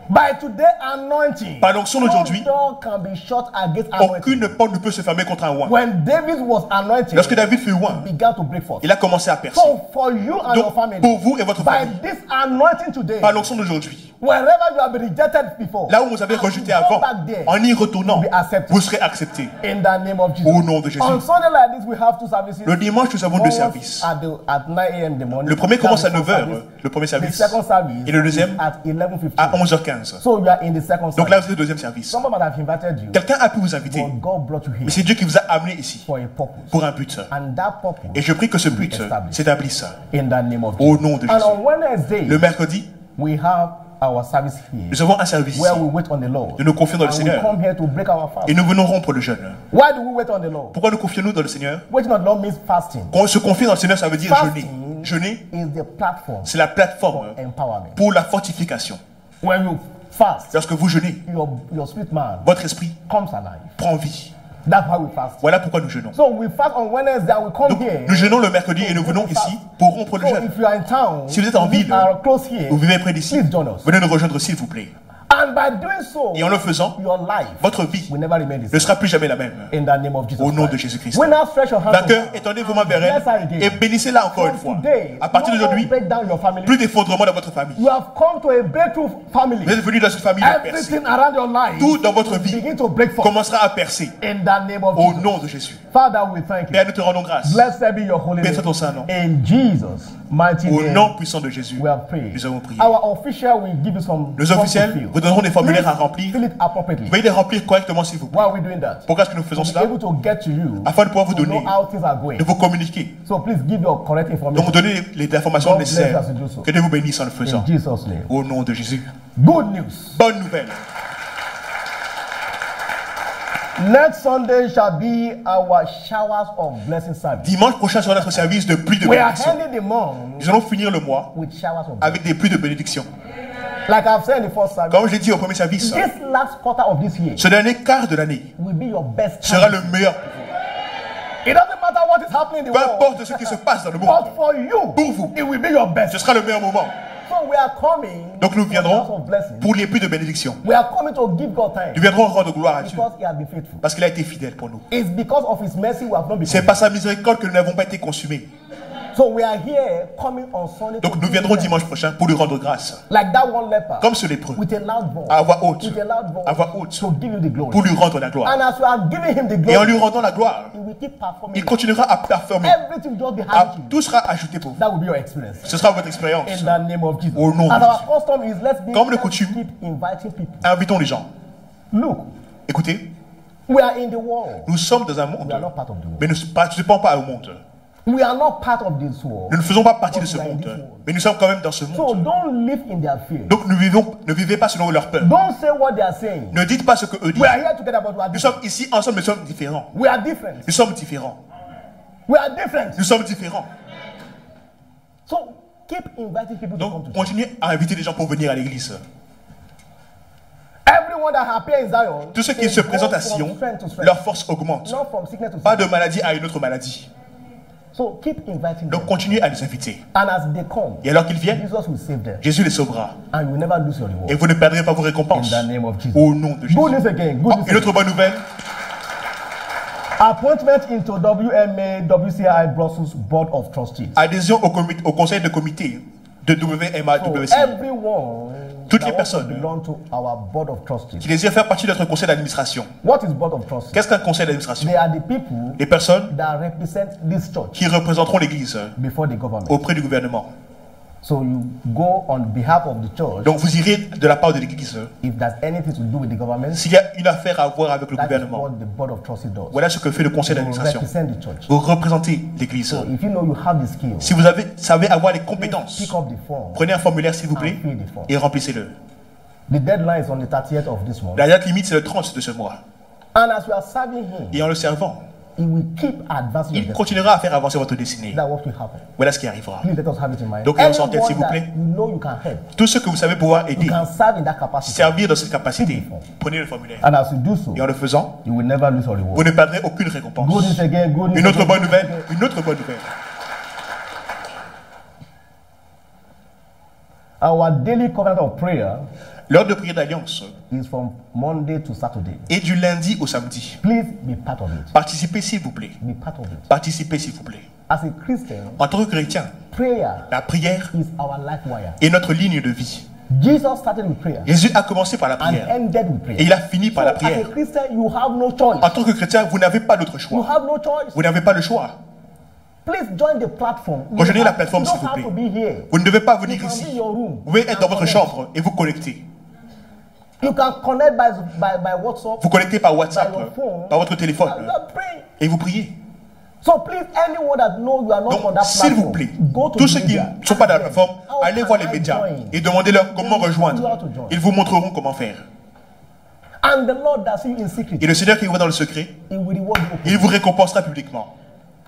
By today anointing, Par l'onction d'aujourd'hui, no door can be shut against anointing. aucune porte ne peut se fermer contre un oint. When David was anointed, Lorsque David fut oint, he began to break forth. il a commencé à percer. So for you and your Donc, family, pour vous et votre by famille, this anointing today, par l'onction d'aujourd'hui, wherever you have been rejected before, là où vous avez rejeté avant, en y retournant, vous serez accepté. in the name of Jesus. Au nom de Jésus. On Sunday like this, we have two services. Le dimanche, nous avons deux One was services. at 9 a.m. in the morning. Le premier commence à That's the 9 first h, service. le premier The service, second service et le deuxième is at 11:15. à 11h15. So you are in the second Donc là, service. vous êtes au deuxième service. Someone might have invited you, Quelqu'un a pu vous inviter, but God brought you mais here c'est Dieu qui vous a amené ici for a purpose. pour un but. And that purpose Et je prie que ce but s'établisse in the name of au Jesus. nom de And Jésus. on Wednesday, Le mercredi, we have our service here nous avons un service where ici. we wait on the Lord. Nous nous confions dans le And we Seigneur come here to break our fast. et nous venons rompre le jeûne. Why do we wait on the Lord? Pourquoi nous confions-nous dans le Seigneur? Waiting on the Lord means fasting. Quand on se confie dans le Seigneur, ça veut dire jeûner. Fasting Jeûner, is the platform c'est la plateforme for empowerment. pour la fortification. When you fast, Lorsque vous jeûnez, your spirit man votre esprit comes alive. prend vie. That's why we fast. Voilà pourquoi nous jeûnons. So we fast on Wednesday and we come Donc, here. nous jeûnons le mercredi et nous venons ici pour rompre le So jeûne. if you are in town, Si vous êtes en ville, are close here, vous vivez près d'ici, please join us. venez nous rejoindre s'il vous plaît. And by doing so, Et en le faisant, your life votre vie will never remain the ne same. sera plus jamais la même. In the name of Jesus Au nom de Christ. Jésus-Christ. We now stretch your hands Vainqueur, to étendez vos mains vers elle et bénissez-la encore une fois. Today, À partir no d'aujourd'hui, more break down your family. plus d'effondrement dans votre famille. You have come to a breakthrough family. Vous êtes venu dans une famille de percée. Everything around your life Tout dans votre vie begin to break forth. commencera à percer. In the name of Au Jesus. nom de Jésus. Father, we thank you. Père, nous te rendons grâce. Blessed be your holy Béni soit ton name. saint nom. In Jesus' mighty Au name, nom puissant de Jésus, we have prayed. nous avons prié. Our official will give you some Nos forms to officiels fill. vous donneront des formulaires à remplir. Fill it appropriately. Veuillez les remplir correctement s'il vous plaît. Why are we doing that? Pourquoi est-ce que nous faisons To be cela? able to get to you, Afin de pouvoir vous to donner, know how things are going. de vous communiquer. So please give your correct information. Donc donnez les informations God bless nécessaires. us to do so. Que Dieu vous bénisse en le faisant. In Jesus' name. Au nom de Jésus. Good news. Bonne nouvelle. Next Sunday shall be our showers of blessing service. Dimanche prochain sera notre service de pluie de We are bénédiction. ending the month Nous allons finir le mois with showers of blessing. avec des pluies de bénédiction. Like I've said in the first service, Comme je l'ai dit au premier service, this last quarter of this year ce dernier quart de l'année will be your best sera time. le meilleur pour vous. It doesn't matter what is happening in the Peu world, importe ce qui se passe dans le but monde, for you, pour vous, it will be your best. ce sera le meilleur moment. So we are coming Donc nous for the house viendrons of blessing. pour les pluies de bénédiction. We are coming to give God thanks Nous viendrons rendre gloire à Dieu because He has been faithful. parce qu'il a été fidèle pour nous. It's because of His mercy we have not been C'est consumed. par sa miséricorde que nous n'avons pas été consumés. So we are here coming on Sunday. Donc to nous give viendrons thanks. dimanche prochain pour lui rendre grâce. Like that one leper. Comme ce lépreux, With a loud voice. à voix haute, With a loud voice. à voix haute, To give you the glory. pour lui rendre la gloire. And as we are giving Him the Et en glory, lui rendant la gloire, He will keep performing. il continuera à performer. Everything will just be À- happening to you. Tout sera ajouté pour vous. That will be your experience. Ce sera votre expérience. In the name of Jesus. Au nom de As our Jésus. custom is, let's be Comme de let's coutume. keep inviting people. Invitons les gens. Look, Écoutez, we are in the world. nous sommes dans un We monde, are not part of the world. mais nous ne participons pas au monde. We are not part of this world. Nous ne faisons pas partie de But ce we are in monde, this world. mais nous sommes quand même dans ce So monde. don't live in their fear. Donc ne vivez pas selon leur peur. Don't say what they are saying. Ne dites pas ce que eux disent. We are here together, but we are Nous different. sommes ici ensemble, mais nous sommes différents. We are different. Nous sommes différents. We are different. Nous sommes différents. So keep inviting people to come to Donc church. continuez à inviter les gens pour venir à l'église. Everyone that appears in Zion, Tous ceux qui is se présentent à going from Sion, strength to strength. leur force augmente. Not from sickness to Pas sickness. de maladie à une autre maladie. So keep inviting Donc them. continuez à les inviter. And as they come, Et alors qu'ils viennent, Jesus will save them. Jésus les sauvera. And you will never lose your reward. Et vous ne perdrez pas vos récompenses. In the name of Jesus. Au nom de Jésus. Good news again. Good Oh, news une autre bonne nouvelle. Appointment into WMA WCI Brussels Board of Trustees. Adhésion au conseil de comité de WMA So WCI. everyone Toutes that les wants to personnes belong to our Board of Trustees. qui désirent faire partie de notre conseil d'administration. What is Board of Trustees? Qu'est-ce qu'un conseil d'administration? They are the people Les personnes that represent this church qui représenteront l'église before the government. auprès du gouvernement. So you go on behalf of the church. Donc vous irez de la part de l'église. If there's anything to do with the government, S'il y a une affaire à voir avec le that is gouvernement, what the Board of Trustees does. voilà ce que fait le conseil You d'administration. represent the church. Vous représentez l'église. So if you know you have the skills, Si vous savez avoir les compétences, pick up the form. prenez un formulaire s'il vous plaît And fill the form. et remplissez-le. The deadline is on the 30th of this month. La date limite c'est le 30 de ce mois. And as we are serving him, Et en le servant, he will keep advancing your il destiny. continuera à faire avancer votre destinée. That's what will happen. Voilà ce qui arrivera. Please let us have it in mind. Donc, ayons ça en tête, s'il vous Anyone plaît. that you know you can help, Tous ceux que vous savez pouvoir you aider, can serve in that capacity. servir dans cette capacité, prenez le formulaire. And as you do so, Et en le faisant, you will never lose your vous reward. ne perdrez aucune récompense. Good news again, good news Une autre again. bonne nouvelle, une autre bonne nouvelle. Our daily covenant of prayer L'heure de prière d'alliance is from Monday to Saturday. est du lundi au samedi. Please be part of it. Participez s'il vous plaît. Be part of it. Participez s'il vous plaît. As a Christian, En tant que chrétien, prayer la prière is our life wire. est notre ligne de vie. Jesus started with prayer Jésus a commencé par la and prière ended with et prayer. il a fini par la As a prière. Christian, you have no choice. En tant que chrétien, vous n'avez pas d'autre You choix. have no choice. Vous n'avez pas le choix. Please join the platform. Rejoignez la You plateforme, don't s'il vous have to plaît. be here. Vous ne devez pas You venir can be ici. in your room. Vous pouvez être dans and votre connect. chambre et vous connecter. You can connect by WhatsApp. Vous connectez par WhatsApp, By your phone. par votre téléphone And you are praying. et vous priez. So please, anyone that know you are not on Donc, that s'il vous platform, plaît, go to tous the ceux qui media. ne sont pas dans la Ask them, plateforme, how allez can voir les I médias join? et demandez-leur comment You how rejoindre. to join. Ils vous montreront comment faire. And the Lord that see you in secret, Et le Seigneur qui vous voit dans le secret, He will reward you openly. il vous récompensera publiquement.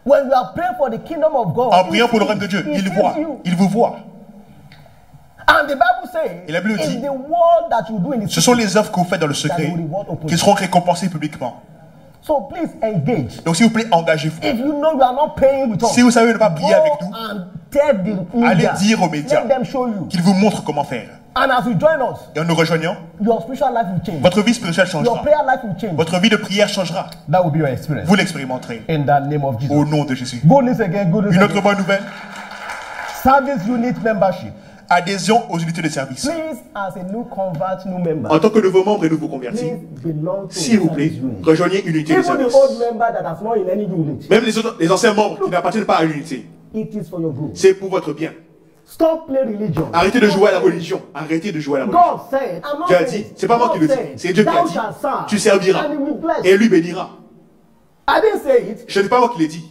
When you are praying for the kingdom of God, En He priant pour le sees- règne de Dieu, He il sees voit, you. il vous voit. And the Bible says, Et la Bible it's dit, the word that you do in the Ce sont secret. les œuvres que vous faites dans le secret qui seront récompensées publiquement. So please engage. Donc s'il vous plaît, engagez-vous. If you know you are not praying with us, Si vous savez ne pas prier avec nous, and tell the allez media, dire aux médias let them show you. qu'ils vous montrent comment faire. And as you join us, Et en nous rejoignant, your spiritual life will change. votre vie spirituelle Your changera. prayer life will change. Votre vie de prière changera. That will be your experience. Vous l'expérimenterez. In the name of Jesus. Au nom de Jésus. Good news again, good news Une autre again. bonne nouvelle, Service unit membership. adhésion aux unités de service. Please, as a new convert, new member, En tant que nouveau membre et nouveau converti, please belong to s'il vous the plaît, service unit. rejoignez une unité de Even the service. old member that has not in any unit, Même les anciens membres qui n'appartiennent pas à l'unité, it is for your good. c'est pour votre bien. Stop playing religion. Arrêtez de jouer à la religion. Arrêtez de jouer à la religion. God said, I'm not Dieu a saying dit, it. c'est pas moi qui le God dis, said, c'est Dieu qui a thou dit, shalt serve, tu serviras and he will bless. et lui bénira. I didn't say it. Ce n'est pas moi qui l'ai dit.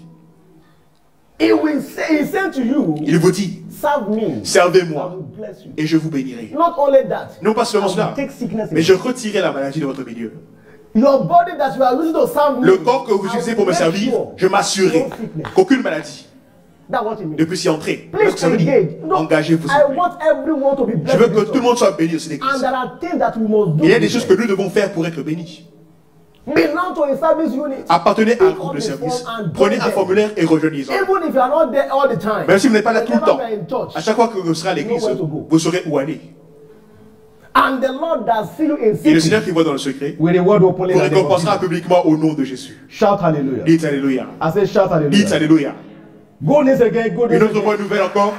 He will say, he said to you, Il vous dit, serve me, I servez-moi will bless you. et je vous bénirai. Not only that, Non pas seulement I will cela, take sickness mais away. je retirerai la maladie de votre milieu. Your body that you are using to serve me, Le corps que vous I utilisez will pour me make servir, sure je m'assurerai no sickness. qu'aucune maladie That's what it ne means. puisse y entrer. Please Qu'est-ce que ça veut dire? engage. No, Engagez-vous, s'il I vous plaît. want everyone to be Je blessed. veux in que this tout le monde soit béni dans cette And église. there are things that we must do. Il y a des with choses it. que nous devons faire pour être bénis. Belong to a service unit. Appartenez à un Pick groupe up de the service. phone and Prenez join un them. formulaire et rejoignez-en. Even if you are not there all the time. Même si vous n'êtes pas là tout le whenever temps, you are in church, à chaque fois que vous serez à l'église, You know where to go. vous saurez où aller. And the Lord that see you in Et le secret Seigneur qui voit dans le secret will reward openly. vous in the name of récompensera Jesus. publiquement au nom de Jésus. Shout hallelujah. Dites Alléluia. I say shout Dites hallelujah. Alléluia. Goodness again, goodness Une autre again. bonne nouvelle encore.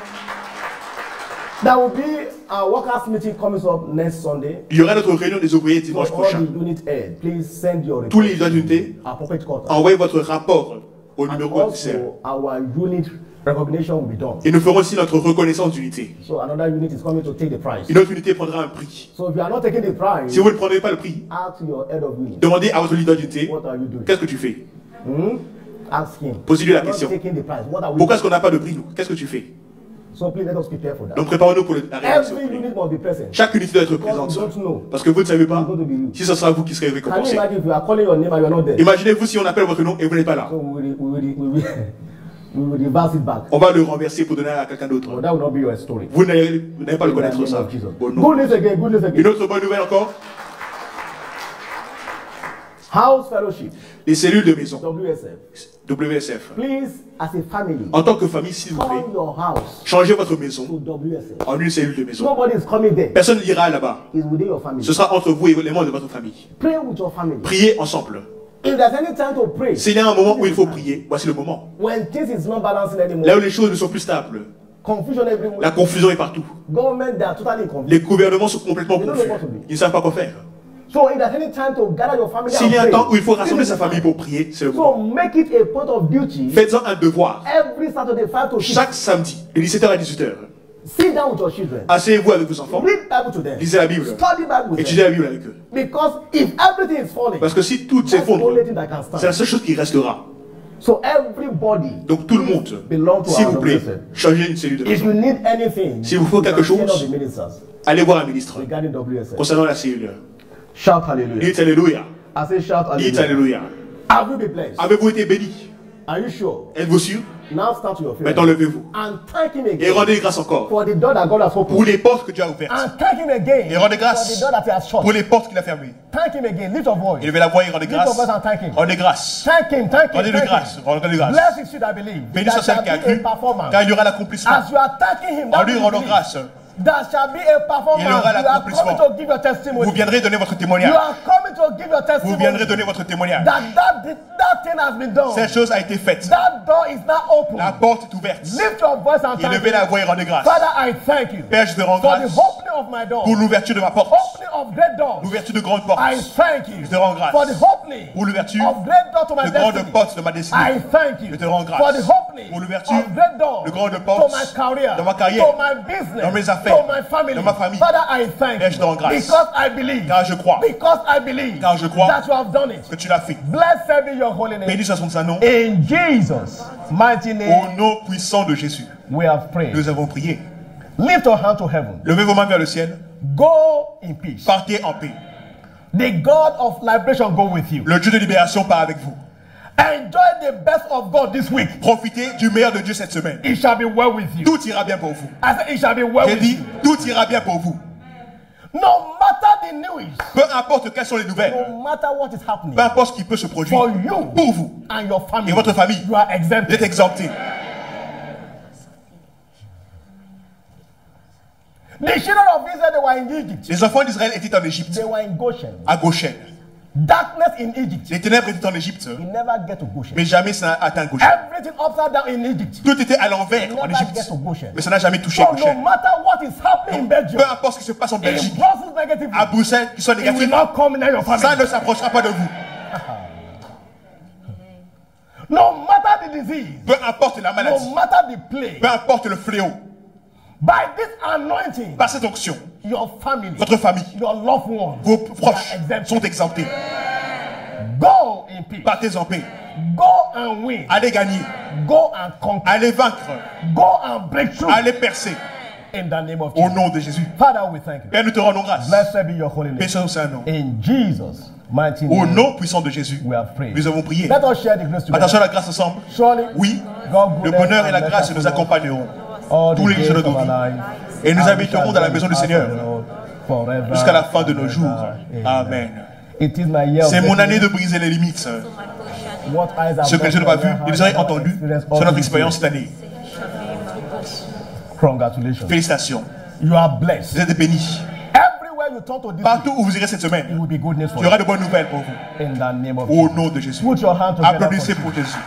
There will be a workers meeting coming up next Sunday. Il y aura notre réunion des ouvriers So dimanche all prochain. the unit head, please send your Tous les report leaders d'unité, to appropriate quarter. envoyez votre rapport au And numéro nécessaire. also, our unit recognition will be done. Et nous ferons aussi notre reconnaissance d'unité. So another unit is coming to take the prize. Une autre unité prendra un prix. So if you are not taking the prize, Si vous ne prenez pas le prix, ask your head of unit. demandez à votre leader d'unité, What are you doing? qu'est-ce que tu fais? Ask him. Posez-lui la You are not question. taking the prize. What are we Pourquoi est-ce doing? qu'on n'a pas de prix, nous? Qu'est-ce que tu fais? So please let us prepare for that. Donc préparons-nous pour la réaction. Every unit must be present. Chaque unité doit être Because présente. you don't know. Parce que vous ne savez pas It's going to be you. si ce sera vous qui serez Can you récompensé. imagine if you are calling your name and you are not there? Imaginez-vous si on appelle votre nom et vous n'êtes pas là. So we will reverse it back. On va le renverser pour donner à quelqu'un d'autre. But that will not be your story. Vous n'allez pas le In the connaître name ça. of Jesus. Au nom. Goodness again, goodness Une again. autre bonne nouvelle encore. House fellowship, Les cellules de maison. WSF. WSF. Please, as a family, En tant que famille, s'il vous plaît, turn your house changez votre to maison WSF. en une cellule de maison. Nobody is coming there. Personne n'ira là-bas. It's within your family. Ce sera entre vous et les membres de votre famille. Pray with your family. Priez ensemble. If there's any time to pray, S'il y a un moment où il faut prier, voici le moment. when things is not balancing anymore, Là où les choses ne sont plus stables, confusion everywhere. la confusion est partout. Government, they are totally confused. Les gouvernements sont complètement They don't confus. know what to do. Ils ne savent pas quoi faire. So if there's any time to gather your family S'il y a un and temps où il faut pray, rassembler this is sa the famille time. pour prier, c'est le So moment. make it a point of duty Faites-en un devoir. every Saturday 5 to 6. Chaque samedi, de 17h à 18h, Sit down with your children. asseyez-vous avec vos enfants, Read Bible to them. lisez la Bible, Study Bible with étudiez them. la Bible avec eux. Because if everything is falling, Parce que si tout that's the s'effondre, only thing that can c'est la stand. seule chose qui restera. So everybody Donc tout le monde, belong to s'il our vous plaît, WSF. changez une cellule de If maison. you need anything, S'il vous faut quelque you can chose, see the ministers Allez voir un ministre regarding WSF. concernant la cellule. Shout hallelujah. Dites Alléluia. I say shout Dites hallelujah. Alléluia. Have you been blessed? Avez-vous été béni? Are you sure? Êtes-vous sûr? Now start your Maintenant faith. levez-vous. And thank him Et again rendez grâce encore for the door that God has pour opened. les portes que Dieu a ouvertes. And thank him again Et rendez for the grâce door that he has shut. pour les portes qu'il a fermées. Thank him again. Lift your voice. Élevez la voix et rendez Lift your grâce. voice and thank him. Rendez grâce. Thank him, thank him, Rendez-lui thank grâce. him. Rendez grâce. Blessed should I believe. Béni That soit celle shall qui a be cru, a performance. car il y aura l'accomplissement. As you are thanking him, En that lui will rendant believe. grâce, There shall be a performance. Il y aura You are l'accomplissement. coming to give your testimony. Vous viendrez donner votre You témoignage. are coming to give your Vous testimony. viendrez donner votre témoignage. That thing has been done. Cette chose a été faite. That door is now open. La porte est ouverte. Lift your voice and Et thank levez him. la voix et rendez grâce. Father, I thank you Père, je te rends for the grâce opening of my door. pour l'ouverture de ma porte. Opening of great doors. L'ouverture de grandes portes. I thank you Je te rends grâce for the opening pour l'ouverture of great doors to my de grandes destiny. portes de ma destinée. I thank you Je te rends grâce for the opening pour l'ouverture of great doors de grandes to portes my career, dans ma carrière, to my business, dans mes affaires, to my family. dans ma famille. Father, I thank Père, je te rends you grâce. because I believe, Car je crois because I believe Car je crois that you have done it. que tu l'as fait. Blessed be your holy name. Béni soit son Saint-Nom. In Jesus' mighty Au name, nom puissant de Jésus, we have prayed. nous avons prié. Lift your hand to heaven. Levez vos mains vers le ciel. Go in peace. Partez en paix. The God of liberation go with you. Le Dieu de libération part avec vous. Enjoy the best of God this week. Profitez du meilleur de Dieu cette semaine. It shall be well with you. Tout ira bien pour vous. I said it shall be well J'ai with dit, you. tout ira bien pour vous. No matter the news, Peu importe quelles sont les nouvelles. no matter what is happening, Peu importe ce qui peut se produire. for you Pour vous and your family, et votre famille, you are vous êtes exempted. exemptés. The children of Israel, they were in Egypt. Les enfants d'Israël étaient en Égypte, They were in Goshen. à Goshen. Darkness in Egypt. Les ténèbres étaient en Égypte, You never get to Goshen. mais jamais ça n'a atteint Goshen. Everything upside down in Egypt. Tout était à l'envers You en never get Égypte, to Goshen. mais ça n'a jamais touché So no Goshen. matter what is happening in Belgium, Peu importe ce qui se passe en in Belgique, Brussels negatively, à Bruxelles, qui soit it will négatif, not come near your ça family. ne s'approchera pas de vous. No matter the disease, Peu importe la maladie, no matter the plague, peu importe le fléau, by this anointing, par cette onction, your family, votre famille, your loved ones, vos they proches are exempted. sont exemptés. Go in peace. Partez en paix. Go and win. Allez gagner, Go and conquer. allez vaincre, Go and break through. allez percer. In the name of Au Jesus. nom de Jésus. Father, we thank you. Père, nous te rendons grâce. Blessed be your holy name. Béni soit son Saint-Nom. In Jesus' mighty Au name, nom puissant de Jésus, we have prayed. nous avons prié. Let us share the grace Partageons together. la grâce ensemble. Surely, Oui, God le goodness bonheur et la and grâce mercy nous follow accompagneront all tous the les days jours de of nos our vies. lives. Et nous And we habiterons shall dans la dwell maison in du the house Seigneur of the Lord forever jusqu'à la fin de and nos ever. jours. Amen. It is my year of C'est mon année blessing. de briser les limites. What eyes have Ce que les not yeux n'ont pas seen, vu, heart et les oreilles has not entendu, experienced c'est all notre these expérience things. cette année. Congratulations. Félicitations. You are Vous blessed. êtes bénis. Everywhere you turn to this Partout week, où vous irez cette it semaine, will be goodness for il y aura you. de bonnes nouvelles pour vous. In the name of Au Jesus. nom de Jésus. Put your hand together Applaudissez for pour Jesus. Jésus.